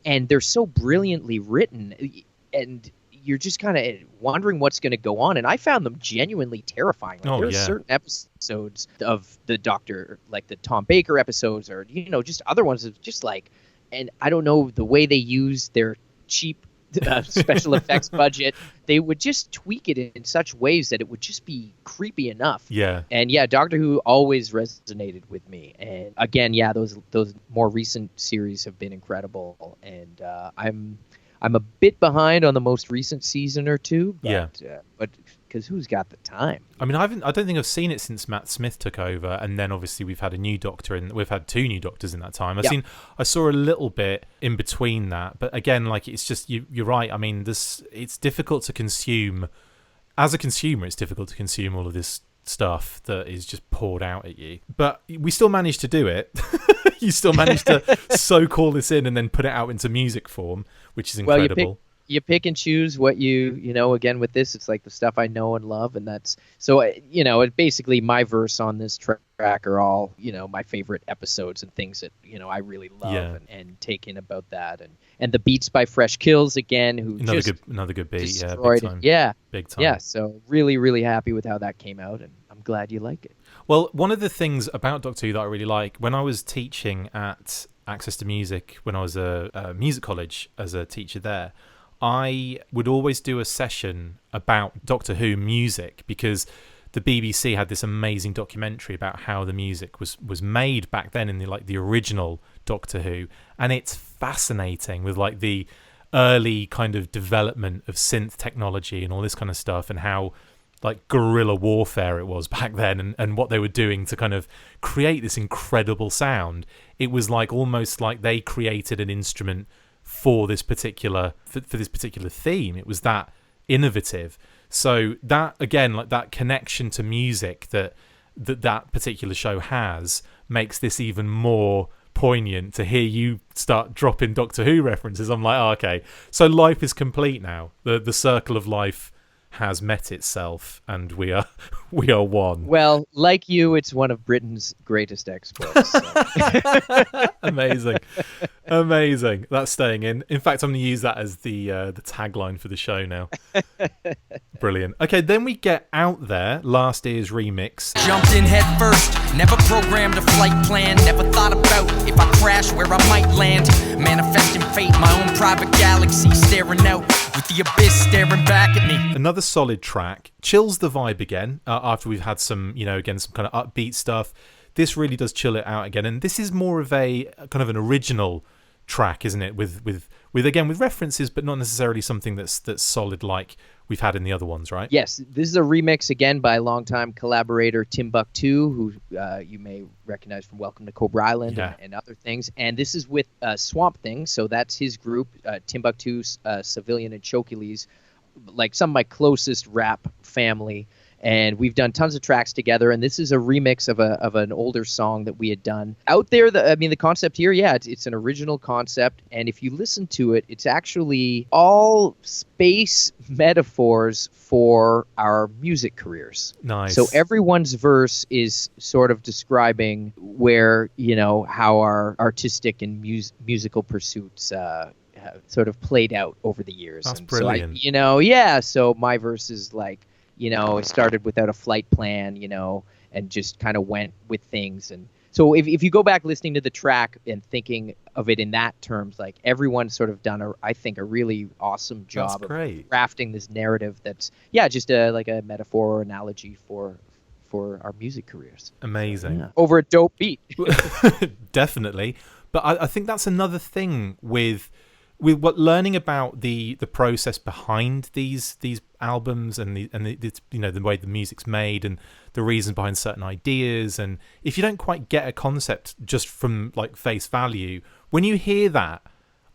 and they're so brilliantly written. And you're just kind of wondering what's going to go on. And I found them genuinely terrifying. Like, there are certain episodes of the Doctor, like the Tom Baker episodes, or, just other ones of just like, and I don't know, the way they use their cheap special effects budget, they would just tweak it in such ways that it would just be creepy enough. Yeah. And yeah, Doctor Who always resonated with me. And again, those more recent series have been incredible. And I'm a bit behind on the most recent season or two, but because who's got the time? I mean, I don't think I've seen it since Matt Smith took over, and then obviously we've had a new doctor, and we've had 2 new doctors in that time. I saw a little bit in between that, but again, like, it's just you're right. I mean, it's difficult to consume. As a consumer, it's difficult to consume all of this stuff that is just poured out at you. But we still managed to do it. You still managed to soak all this in and then put it out into music form, which is incredible. You pick and choose what you know, again, with this, it's like the stuff I know and love. And that's, so, you know, it basically, my verse on this track are all, you know, my favorite episodes and things that, you know, I really love and take in about that. And the beats by Fresh Kills, again, who another good beat. Destroyed big time. Big time. Yeah. So really, really happy with how that came out. And I'm glad you like it. Well, one of the things about Doctor Who that I really like, when I was teaching at Access to Music, when I was a music college as a teacher there, I would always do a session about Doctor Who music, because the BBC had this amazing documentary about how the music was made back then in the original Doctor Who, and it's fascinating with like the early kind of development of synth technology and all this kind of stuff, and how like guerrilla warfare it was back then, and what they were doing to kind of create this incredible sound. It was like almost like they created an instrument for this particular theme. It was that innovative. So that, again, like that connection to music that particular show has, makes this even more poignant to hear you start dropping Doctor Who references. I'm like, oh, okay, so life is complete now. The circle of life has met itself, and we are one. Well, like you, it's one of Britain's greatest exports. So. Amazing. That's staying in. In fact, I'm going to use that as the tagline for the show now. Brilliant. Okay, then we get Out There, last year's remix. Jumped in head first, never programmed a flight plan, never thought about if I crash where I might land. Manifesting fate, my own private galaxy, staring out with the abyss staring back at me. Another solid track, chills the vibe again after we've had some, again, some kind of upbeat stuff. This really does chill it out again, and this is more of a kind of an original track, isn't it? With references, but not necessarily something that's solid like we've had in the other ones, right? Yes, this is a remix again by longtime collaborator Timbuktu, who you may recognize from Welcome to Cobra Island and other things. And this is with Swamp Thing, so that's his group, Timbuktu, Civilian, and Chokiles, like some of my closest rap family. And we've done tons of tracks together, and this is a remix of an older song that we had done. Out There, the concept here, it's an original concept, and if you listen to it, it's actually all space metaphors for our music careers. Nice. So everyone's verse is sort of describing where, how our artistic and musical pursuits have sort of played out over the years. That's and brilliant. So so my verse is like, it started without a flight plan, and just kind of went with things. And so if you go back listening to the track and thinking of it in that terms, like everyone's sort of done, I think, a really awesome job of crafting this narrative that's, just like a metaphor or analogy for our music careers. Amazing. Yeah. Over a dope beat. Definitely. But I think that's another thing with what learning about the process behind these albums and the way the music's made and the reasons behind certain ideas, and if you don't quite get a concept just from like face value, when you hear that,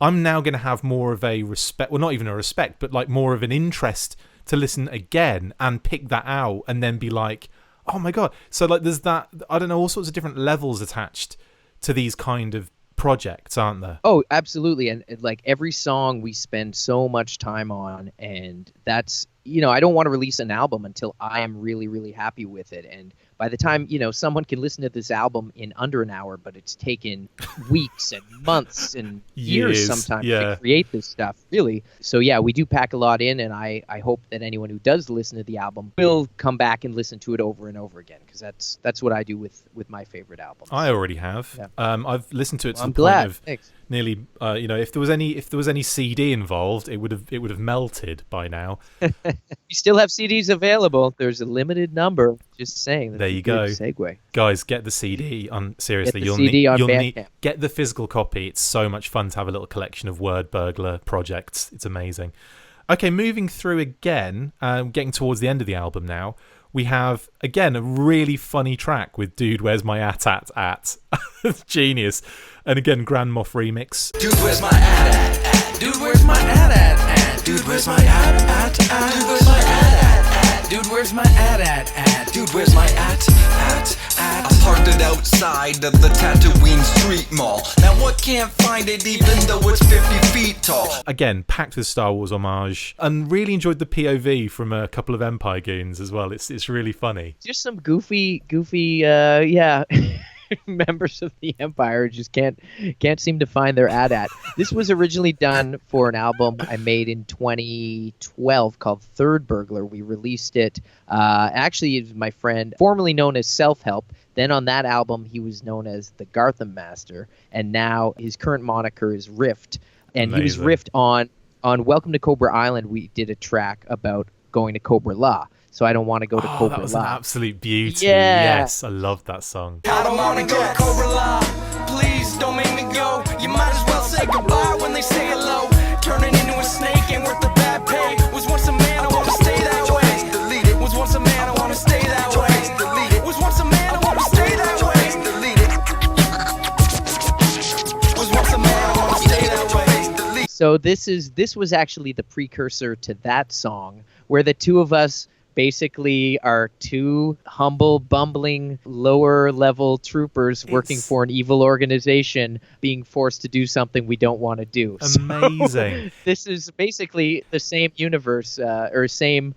I'm now going to have more of a respect, well, not even a respect, but like more of an interest to listen again and pick that out and then be like, oh my god. So like there's that, I don't know, all sorts of different levels attached to these kind of projects, aren't there? Oh, absolutely. And like every song we spend so much time on, and that's, I don't want to release an album until I am really, really happy with it. And by the time, someone can listen to this album in under an hour, but it's taken weeks and months and years sometimes to create this stuff, really. So we do pack a lot in, and I hope that anyone who does listen to the album will come back and listen to it over and over again, because that's what I do with my favorite albums. I already have. Yeah. I've listened to it to the glad. Point of Thanks. Nearly, if there was any CD involved, it would have melted by now. You still have CDs available. There's a limited number. Just saying. There you go. Segue. Guys, get the CD. Seriously, you'll get the physical copy. It's so much fun to have a little collection of Wordburglar projects. It's amazing. Okay, moving through again, getting towards the end of the album now, we have, again, a really funny track with Dude, Where's My At? It's genius. And again, Grand Moff remix. Dude, where's my at? Dude, where's my at? Dude, where's my at? Dude, where's my at? Dude, where's my at? Dude, where's my at? I parked it outside of the Tatooine Street Mall. Now what can't find it even though it's 50 feet tall? Again, packed with Star Wars homage, and really enjoyed the POV from a couple of Empire goons as well. It's really funny. Just some goofy, members of the Empire just can't seem to find their at. This was originally done for an album I made in 2012 called Wordburglar. We released it. Actually, it was my friend, formerly known as Self-Help. Then on that album, he was known as the Gartham Master, and now his current moniker is Rift. And Amazing. He was Rift on Welcome to Cobra Island. We did a track about going to Cobra La. So I don't want to go to Cobra La. That was an absolute beauty. Yeah. Yes, I love that song. I don't want to go to Cobra La. Please don't make me go. You might as well say goodbye when they say hello. Turning into a snake ain't worth the bad pay. Was once a man, I want to stay that way. Was once a man, I want to stay that way. Was once a man, I want to stay that way. Was once a man, I want to stay that way. So this was actually the precursor to that song, where the two of us basically are two humble, bumbling, lower-level troopers working for an evil organization, being forced to do something we don't want to do. Amazing. So, this is basically the same universe, or same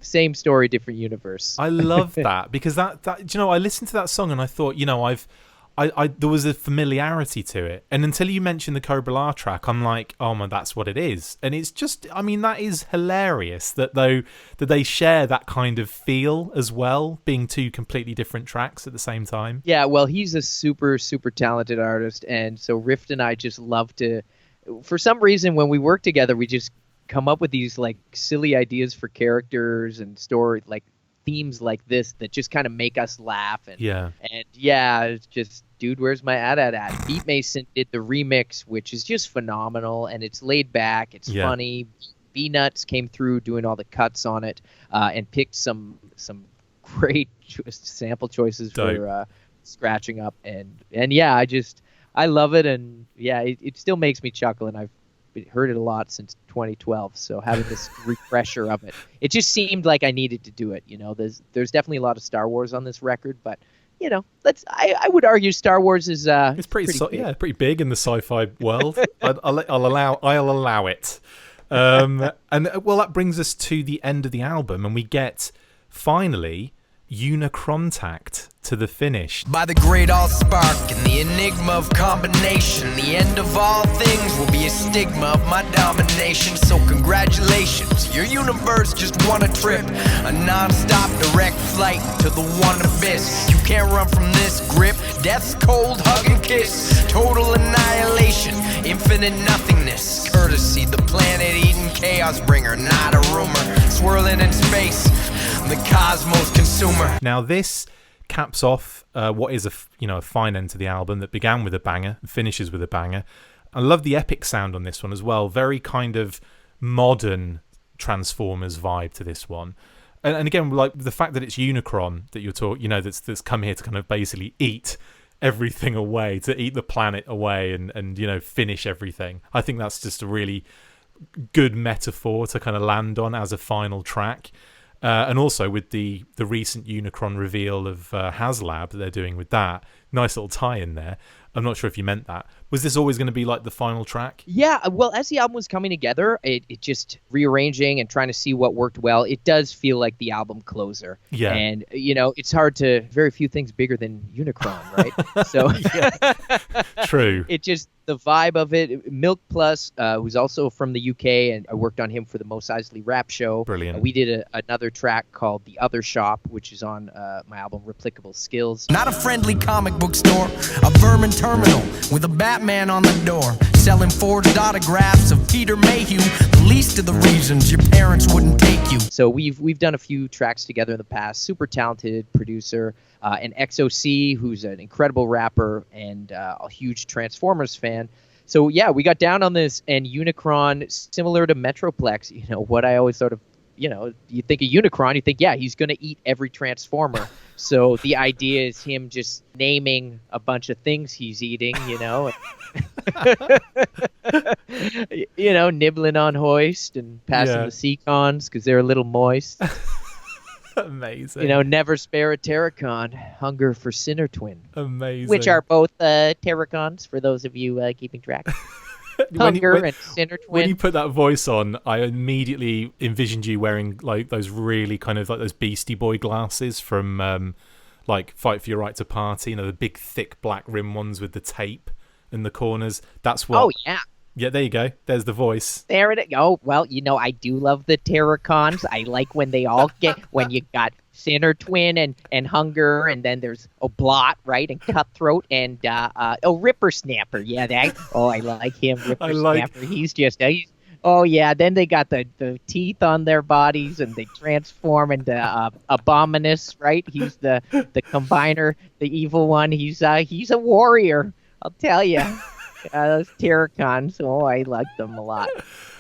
story, different universe. I love that, because that I listened to that song and I thought, there was a familiarity to it, and until you mentioned the Cobra La track, I'm like, oh man, that's what it is. And it's just, that is hilarious that they share that kind of feel as well, being two completely different tracks at the same time. Yeah, well, he's a super, super talented artist, and so Rift and I just love to, for some reason, when we work together, we just come up with these like silly ideas for characters and story, like themes like this that just kind of make us laugh. And it's just, Dude, Where's My at? Beat Mason did the remix, which is just phenomenal, and it's laid back, it's funny. B-Nuts came through doing all the cuts on it, and picked some great sample choices for scratching up, and I love it, and it still makes me chuckle, and I've heard it a lot since 2012, so having this refresher of it just seemed like I needed to do it. There's definitely a lot of Star Wars on this record, but I would argue Star Wars is it's pretty big in the sci-fi world. I'll allow it. And that brings us to the end of the album, and we get finally Unicrontact to the finish. By the great all-spark and the enigma of combination, the end of all things will be a stigma of my domination. So congratulations, your universe just won a trip, a non-stop direct flight to the one abyss. You can't run from this grip, death's cold hug and kiss. Total annihilation, infinite nothingness. Courtesy, the planet-eating chaos bringer, not a rumor. Swirling in space, the cosmos consumer. Now this caps off what is a fine end to the album that began with a banger and finishes with a banger. I love the epic sound on this one as well. Very kind of modern Transformers vibe to this one. And again, like the fact that it's Unicron that you're talking, that's come here to kind of basically eat everything away, to eat the planet away and finish everything. I think that's just a really good metaphor to kind of land on as a final track. And also with the recent Unicron reveal of HasLab that they're doing with that. Nice little tie-in there. I'm not sure if you meant that. Was this always going to be like the final track? Yeah, well, as the album was coming together, it just rearranging and trying to see what worked well, it does feel like the album closer. Yeah. And, it's hard to, very few things bigger than Unicron, right? So True. It just, the vibe of it. Milk Plus, who's also from the UK, and I worked on him for the Mos Eisley Rap Show. Brilliant. We did another track called The Other Shop, which is on my album Replicable Skills. Not a friendly comic book store, a vermin terminal with a Batman on the door, selling forged autographs of Peter Mayhew, the least of the reasons your parents wouldn't take you. So we've done a few tracks together in the past. Super talented producer, and XOC, who's an incredible rapper and a huge Transformers fan. So yeah, we got down on this, and Unicron, similar to Metroplex, what I always sort of, you think of Unicron, you think, yeah, he's going to eat every Transformer. So the idea is him just naming a bunch of things he's eating, nibbling on Hoist and passing the Seacons because they're a little moist. Amazing. Never spare a Terracon, hunger for Sinner Twin. Amazing. Which are both Terracons, for those of you keeping track. Hunger and Sinner Twin. When you put that voice on, I immediately envisioned you wearing like those really kind of like those Beastie Boy glasses from like Fight for Your Right to Party, the big thick black rim ones with the tape in the corners. That's what. Oh yeah. Yeah, there you go. There's the voice. There it is. Oh, well, I do love the Terracons. I like when they all when you got Sinner Twin and Hunger, and then there's Oblot, right, and Cutthroat, and Ripper Snapper. Yeah, I like him, Ripper Snapper. He's just, oh yeah, then they got the teeth on their bodies, and they transform into Abominus, right? He's the combiner, the evil one. He's a warrior, I'll tell you. Those Terracons, I like them a lot.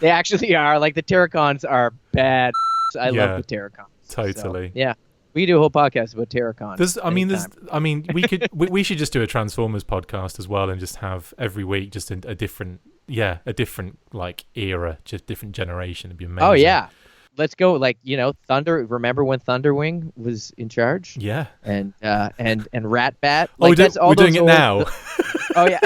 They actually are. Like, the Terracons are bad. I love the Terracons. Totally. So, yeah. We could do a whole podcast about Terracons. We should just do a Transformers podcast as well, and just have every week just a different like era, just different generation. It'd be amazing. Oh yeah. Let's go, Thunder. Remember when Thunderwing was in charge? Yeah. And Ratbat. We're doing it now. Oh yeah.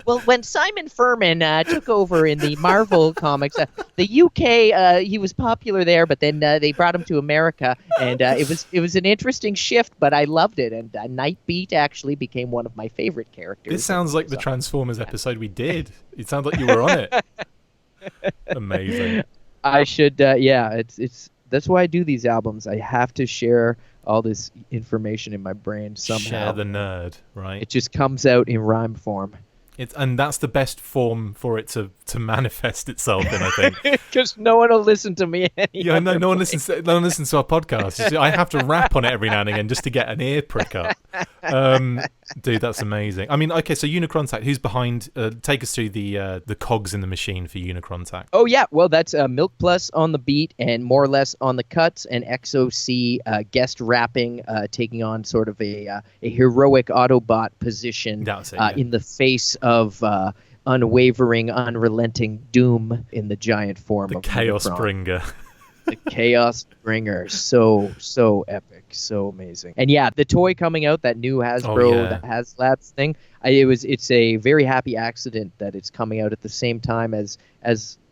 Well, when Simon Furman took over in the Marvel comics, the UK, he was popular there, but then they brought him to America, and it was an interesting shift, but I loved it. And Nightbeat actually became one of my favorite characters. It sounds like the Transformers episode we did. It sounds like you were on it. Amazing. I should, it's that's why I do these albums. I have to share all this information in my brain somehow. Share the nerd, right? It just comes out in rhyme form. And that's the best form for it to manifest itself in, I think. Because no one will listen to me Yeah, no one listens to our podcast. I have to rap on it every now and again just to get an ear prick up. Dude, that's amazing. I mean, okay, so Unicrontact, who's behind? Take us through the cogs in the machine for Unicrontact. Oh yeah, well that's Milk Plus on the beat and more or less on the cuts, and XOC guest rapping, taking on sort of a heroic Autobot position in the face of unwavering, unrelenting doom in the giant form of Chaos Unicron. Bringer. The Chaos Bringer. So epic, so amazing. And yeah, the toy coming out, that new Hasbro, the HasLabs thing, it's a very happy accident that it's coming out at the same time as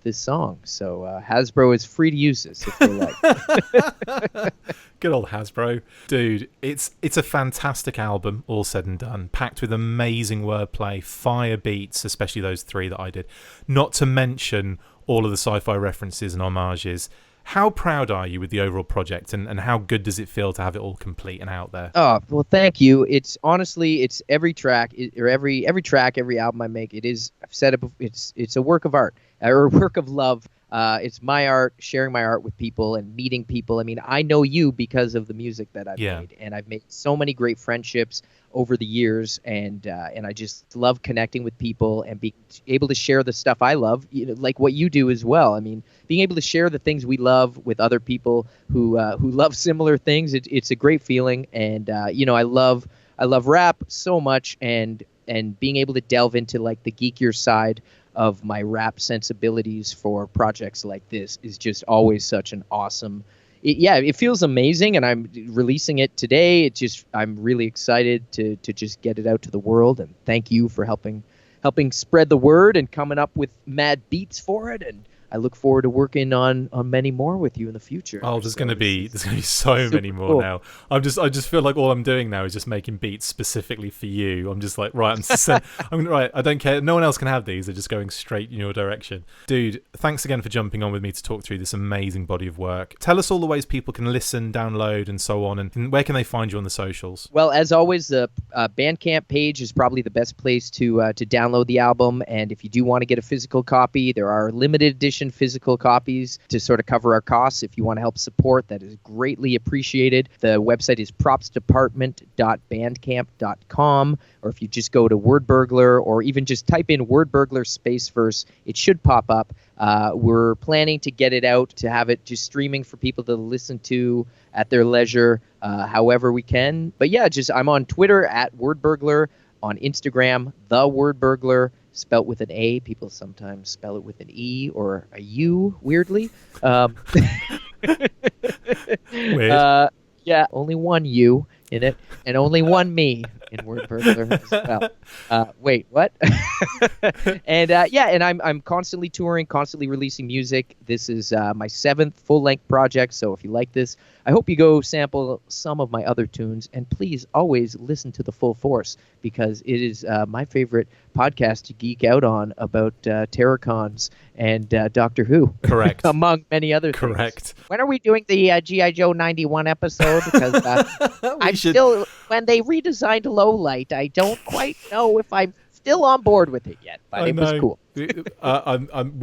this song. So Hasbro is free to use this if they like. Good old Hasbro. Dude, it's a fantastic album, all said and done, packed with amazing wordplay, fire beats, especially those three that I did, not to mention all of the sci-fi references and homages. How proud are you with the overall project, and how good does it feel to have it all complete and out there? Oh, well, thank you. It's honestly, it's every track, every track, every album I make, I've said it, it's a work of art, or a work of love. It's my art, sharing my art with people and meeting people. I mean, I know you because of the music that I've made, and I've made so many great friendships over the years, and I just love connecting with people and being able to share the stuff I love, like what you do as well. I mean, being able to share the things we love with other people who love similar things, it's a great feeling, and I love rap so much, and being able to delve into like the geekier side of my rap sensibilities for projects like this is just always such an awesome. It feels amazing, and I'm releasing it today. I'm really excited to just get it out to the world, and thank you for helping spread the word and coming up with mad beats for it, and I look forward to working on many more with you in the future. Oh, there's going to be so many more cool. now. I just feel like all I'm doing now is just making beats specifically for you. I'm just like, right, right, I don't care. No one else can have these. They're just going straight in your direction. Dude, thanks again for jumping on with me to talk through this amazing body of work. Tell us all the ways people can listen, download, and so on, and where can they find you on the socials? Well, as always, the Bandcamp page is probably the best place to download the album, and if you do want to get a physical copy, there are limited edition mentioned, physical copies to sort of cover our costs. If you want to help support, that is greatly appreciated. The website is propsdepartment.bandcamp.com, or if you just go to Wordburglar or even just type in Wordburglar Spaceverse, it should pop up. We're planning to get it out, to have it just streaming for people to listen to at their leisure, however we can. But yeah, I'm on Twitter at Wordburglar, on Instagram, The Wordburglar, spelt with an A. People sometimes spell it with an E or a U, weirdly. Weird. Yeah, only one U in it, and only one me in Wordburglar as well. Wait, what? And I'm constantly touring, constantly releasing music. This is my 7th full-length project, so if you like this, I hope you go sample some of my other tunes, and please always listen to The Full Force, because it is my favorite podcast to geek out on about Terracons and Doctor Who. Correct. Among many other things. Correct. When are we doing the G.I. Joe 91 episode? Because still, when they redesigned Lowlight, I don't quite know if I'm still on board with it yet, but it was cool. We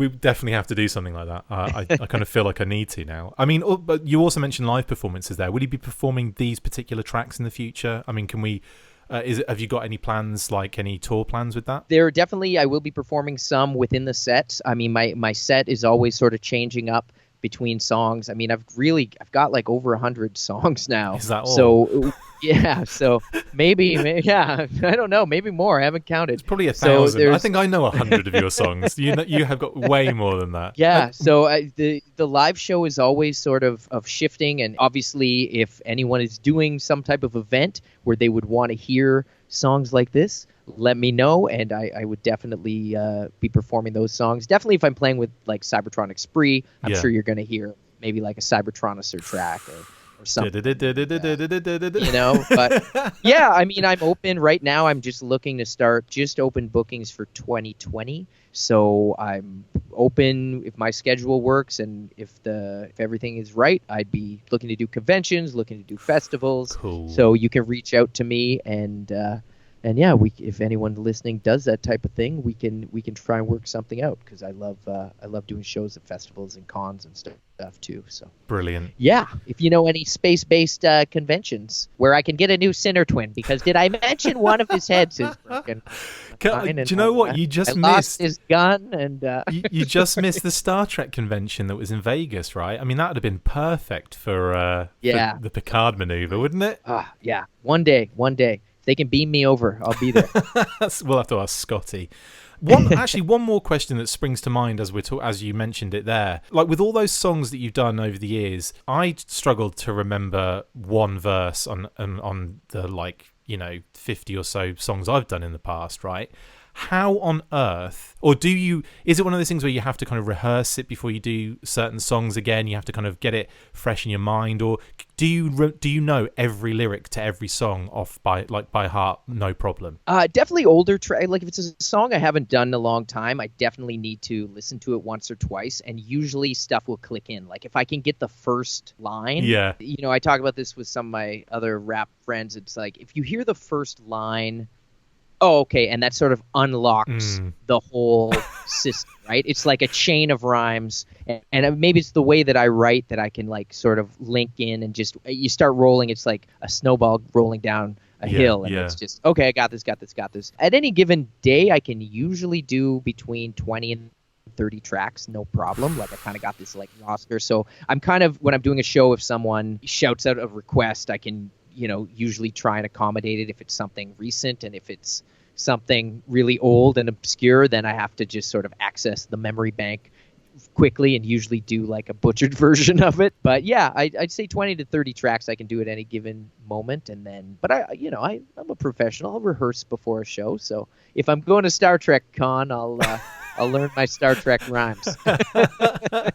definitely have to do something like that. I kind of feel like I need to now. I mean, but you also mentioned live performances there. Will you be performing these particular tracks in the future? I mean, can we... have you got any plans, like any tour plans with that? There definitely, I will be performing some within the set. I mean, my set is always sort of changing up between songs. I mean, I've got like over 100 songs now. Is that all? So yeah, so maybe yeah, I don't know, maybe more. I haven't counted. It's probably 1,000. I think I know 100 of your songs. You have got way more than that. Yeah, so the live show is always sort of shifting, and obviously if anyone is doing some type of event where they would want to hear songs like this, let me know, and I would definitely be performing those songs. Definitely if I'm playing with like Cybertronic Spree, I'm sure you're going to hear maybe like a Cybertronicer track or something. You know, but yeah, I mean, I'm open right now. I'm just looking to start open bookings for 2020. So I'm open if my schedule works, and if everything is right, I'd be looking to do conventions, looking to do festivals. Cool. So you can reach out to me, and yeah, if anyone listening does that type of thing, we can try and work something out, because I love doing shows at festivals and cons and stuff too. So brilliant. Yeah, if you know any space-based conventions where I can get a new Sinner Twin, because did I mention one of his heads is broken? Do you know what you just missed? Lost his gun, and you just missed the Star Trek convention that was in Vegas, right? I mean, that would have been perfect for the Picard maneuver, wouldn't it? Yeah, one day. If they can beam me over, I'll be there. We'll have to ask Scotty. One more question that springs to mind as you mentioned it there. Like with all those songs that you've done over the years, I struggled to remember one verse on the 50 or so songs I've done in the past, right? How on earth, or is it one of those things where you have to kind of rehearse it before you do certain songs again? You have to kind of get it fresh in your mind, or do you know every lyric to every song off by heart, no problem? Definitely older track. Like if it's a song I haven't done in a long time, I definitely need to listen to it once or twice, and usually stuff will click in. Like if I can get the first line, yeah. I talk about this with some of my other rap friends. It's like if you hear the first line, oh, okay, and that sort of unlocks the whole system, right? It's like a chain of rhymes, and maybe it's the way that I write that I can like sort of link in, and just you start rolling. It's like a snowball rolling down a hill, and it's just, okay, I got this. At any given day, I can usually do between 20 and 30 tracks, no problem. Like I kind of got this like roster, so I'm kind of, when I'm doing a show, if someone shouts out a request, I can usually try and accommodate it if it's something recent, and if it's something really old and obscure, then I have to just sort of access the memory bank quickly and usually do like a butchered version of it. But yeah, I'd say 20 to 30 tracks I can do at any given moment, and then, but I'm a professional. I'll rehearse before a show, so if I'm going to Star Trek Con, I'll learn my Star Trek rhymes. I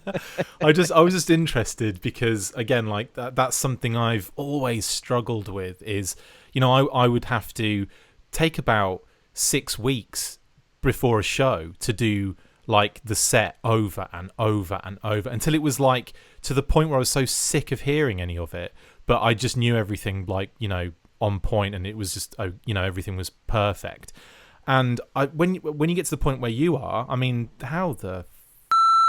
was just interested because, again, like that's something I've always struggled with is, I would have to take about 6 weeks before a show to do like the set over and over and over until it was like to the point where I was so sick of hearing any of it, but I just knew everything like, on point, and it was just, everything was perfect. And when you get to the point where you are, I mean, how the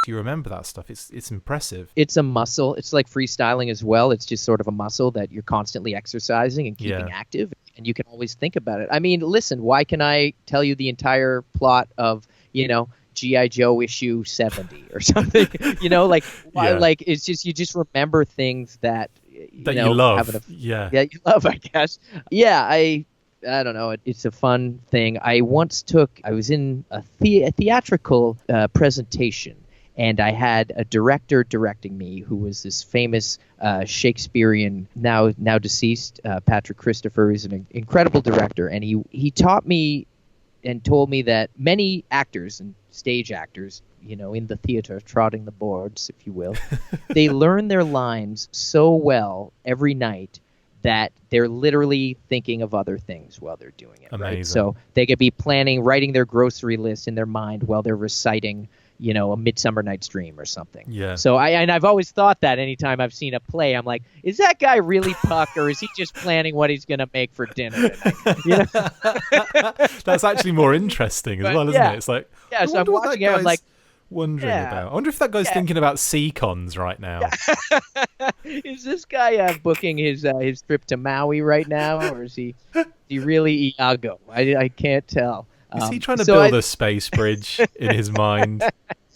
you remember that stuff. It's impressive. It's a muscle. It's like freestyling as well. It's just sort of a muscle that you're constantly exercising and keeping active, and you can always think about it. I mean, listen, why can I tell you the entire plot of, G.I. Joe issue 70 or something? Like it's just, you just remember things that you love. Yeah, you love, I guess. Yeah, I don't know. It's a fun thing. I was in a theatrical presentation, and I had a director directing me who was this famous Shakespearean, now deceased, Patrick Christopher. Is an incredible director, and he taught me and told me that many actors and stage actors, in the theater, trotting the boards, if you will, they learn their lines so well every night that they're literally thinking of other things while they're doing it. Amazing. Right? So they could be writing their grocery list in their mind while they're reciting, A Midsummer Night's Dream or something. Yeah. So I've always thought that anytime I've seen a play, I'm like, is that guy really Puck, or is he just planning what he's going to make for dinner tonight? That's actually more interesting as well, isn't it? It's like, so I'm watching it, I'm like, wondering about. I wonder if that guy's thinking about Seacons right now. Is this guy booking his trip to Maui right now, or is he really Iago? I can't tell. Is he trying to build a space bridge in his mind?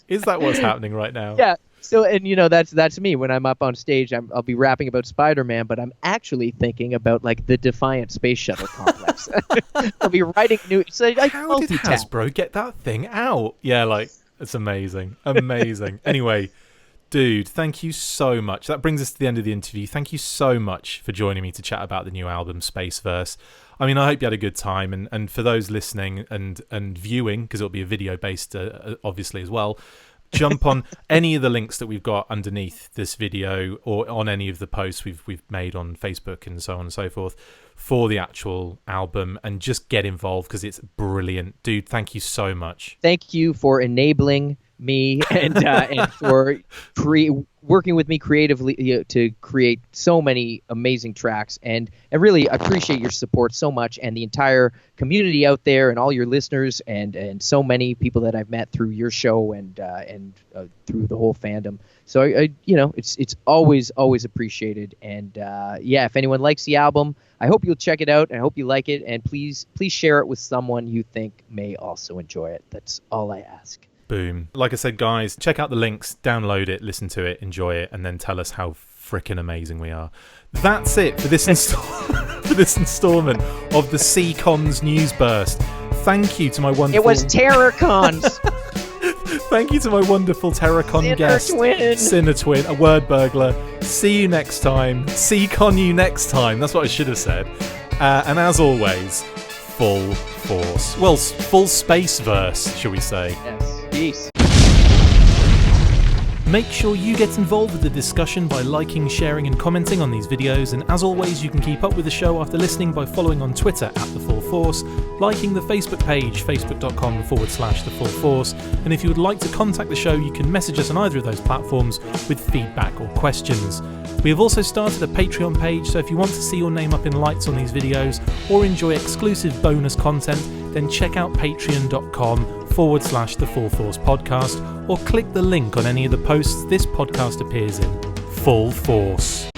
Is that what's happening right now? Yeah. So, and that's me when I'm up on stage. I'll be rapping about Spider-Man, but I'm actually thinking about like the Defiant Space Shuttle complex. I'll be writing new. So how did Hasbro get that thing out? Yeah, it's amazing. Anyway, dude, thank you so much. That brings us to the end of the interview. Thank you so much for joining me to chat about the new album, Spaceverse. I mean, I hope you had a good time. And for those listening and viewing, because it'll be a video-based, obviously, as well, jump on any of the links that we've got underneath this video or on any of the posts we've made on Facebook and so on and so forth for the actual album, and just get involved because it's brilliant. Dude, thank you so much. Thank you for enabling me and for working with me creatively to create so many amazing tracks, and really appreciate your support so much, and the entire community out there, and all your listeners, and so many people that I've met through your show and through the whole fandom. So it's always appreciated, and if anyone likes the album, I hope you'll check it out, and I hope you like it, and please share it with someone you think may also enjoy it. That's all I ask. Boom. Like I said, guys, check out the links, download it, listen to it, enjoy it, and then tell us how freaking amazing we are. That's it for this installment of the Seacons News Burst. Thank you to my wonderful... It was Terrorcons. Thank you to my wonderful Terracon guest, Sinner Twin, a Wordburglar. See you next time. Seacon you next time. That's what I should have said. And as always, full force. Well, full Spaceverse, shall we say. Yes. Peace. Make sure you get involved with the discussion by liking, sharing and commenting on these videos, and as always you can keep up with the show after listening by following on Twitter @TheFullForce, liking the Facebook page facebook.com/TheFullForce, and if you would like to contact the show you can message us on either of those platforms with feedback or questions. We have also started a Patreon page, so if you want to see your name up in lights on these videos or enjoy exclusive bonus content, then check out patreon.com/TheFullForce podcast, or click the link on any of the posts this podcast appears in. Full Force.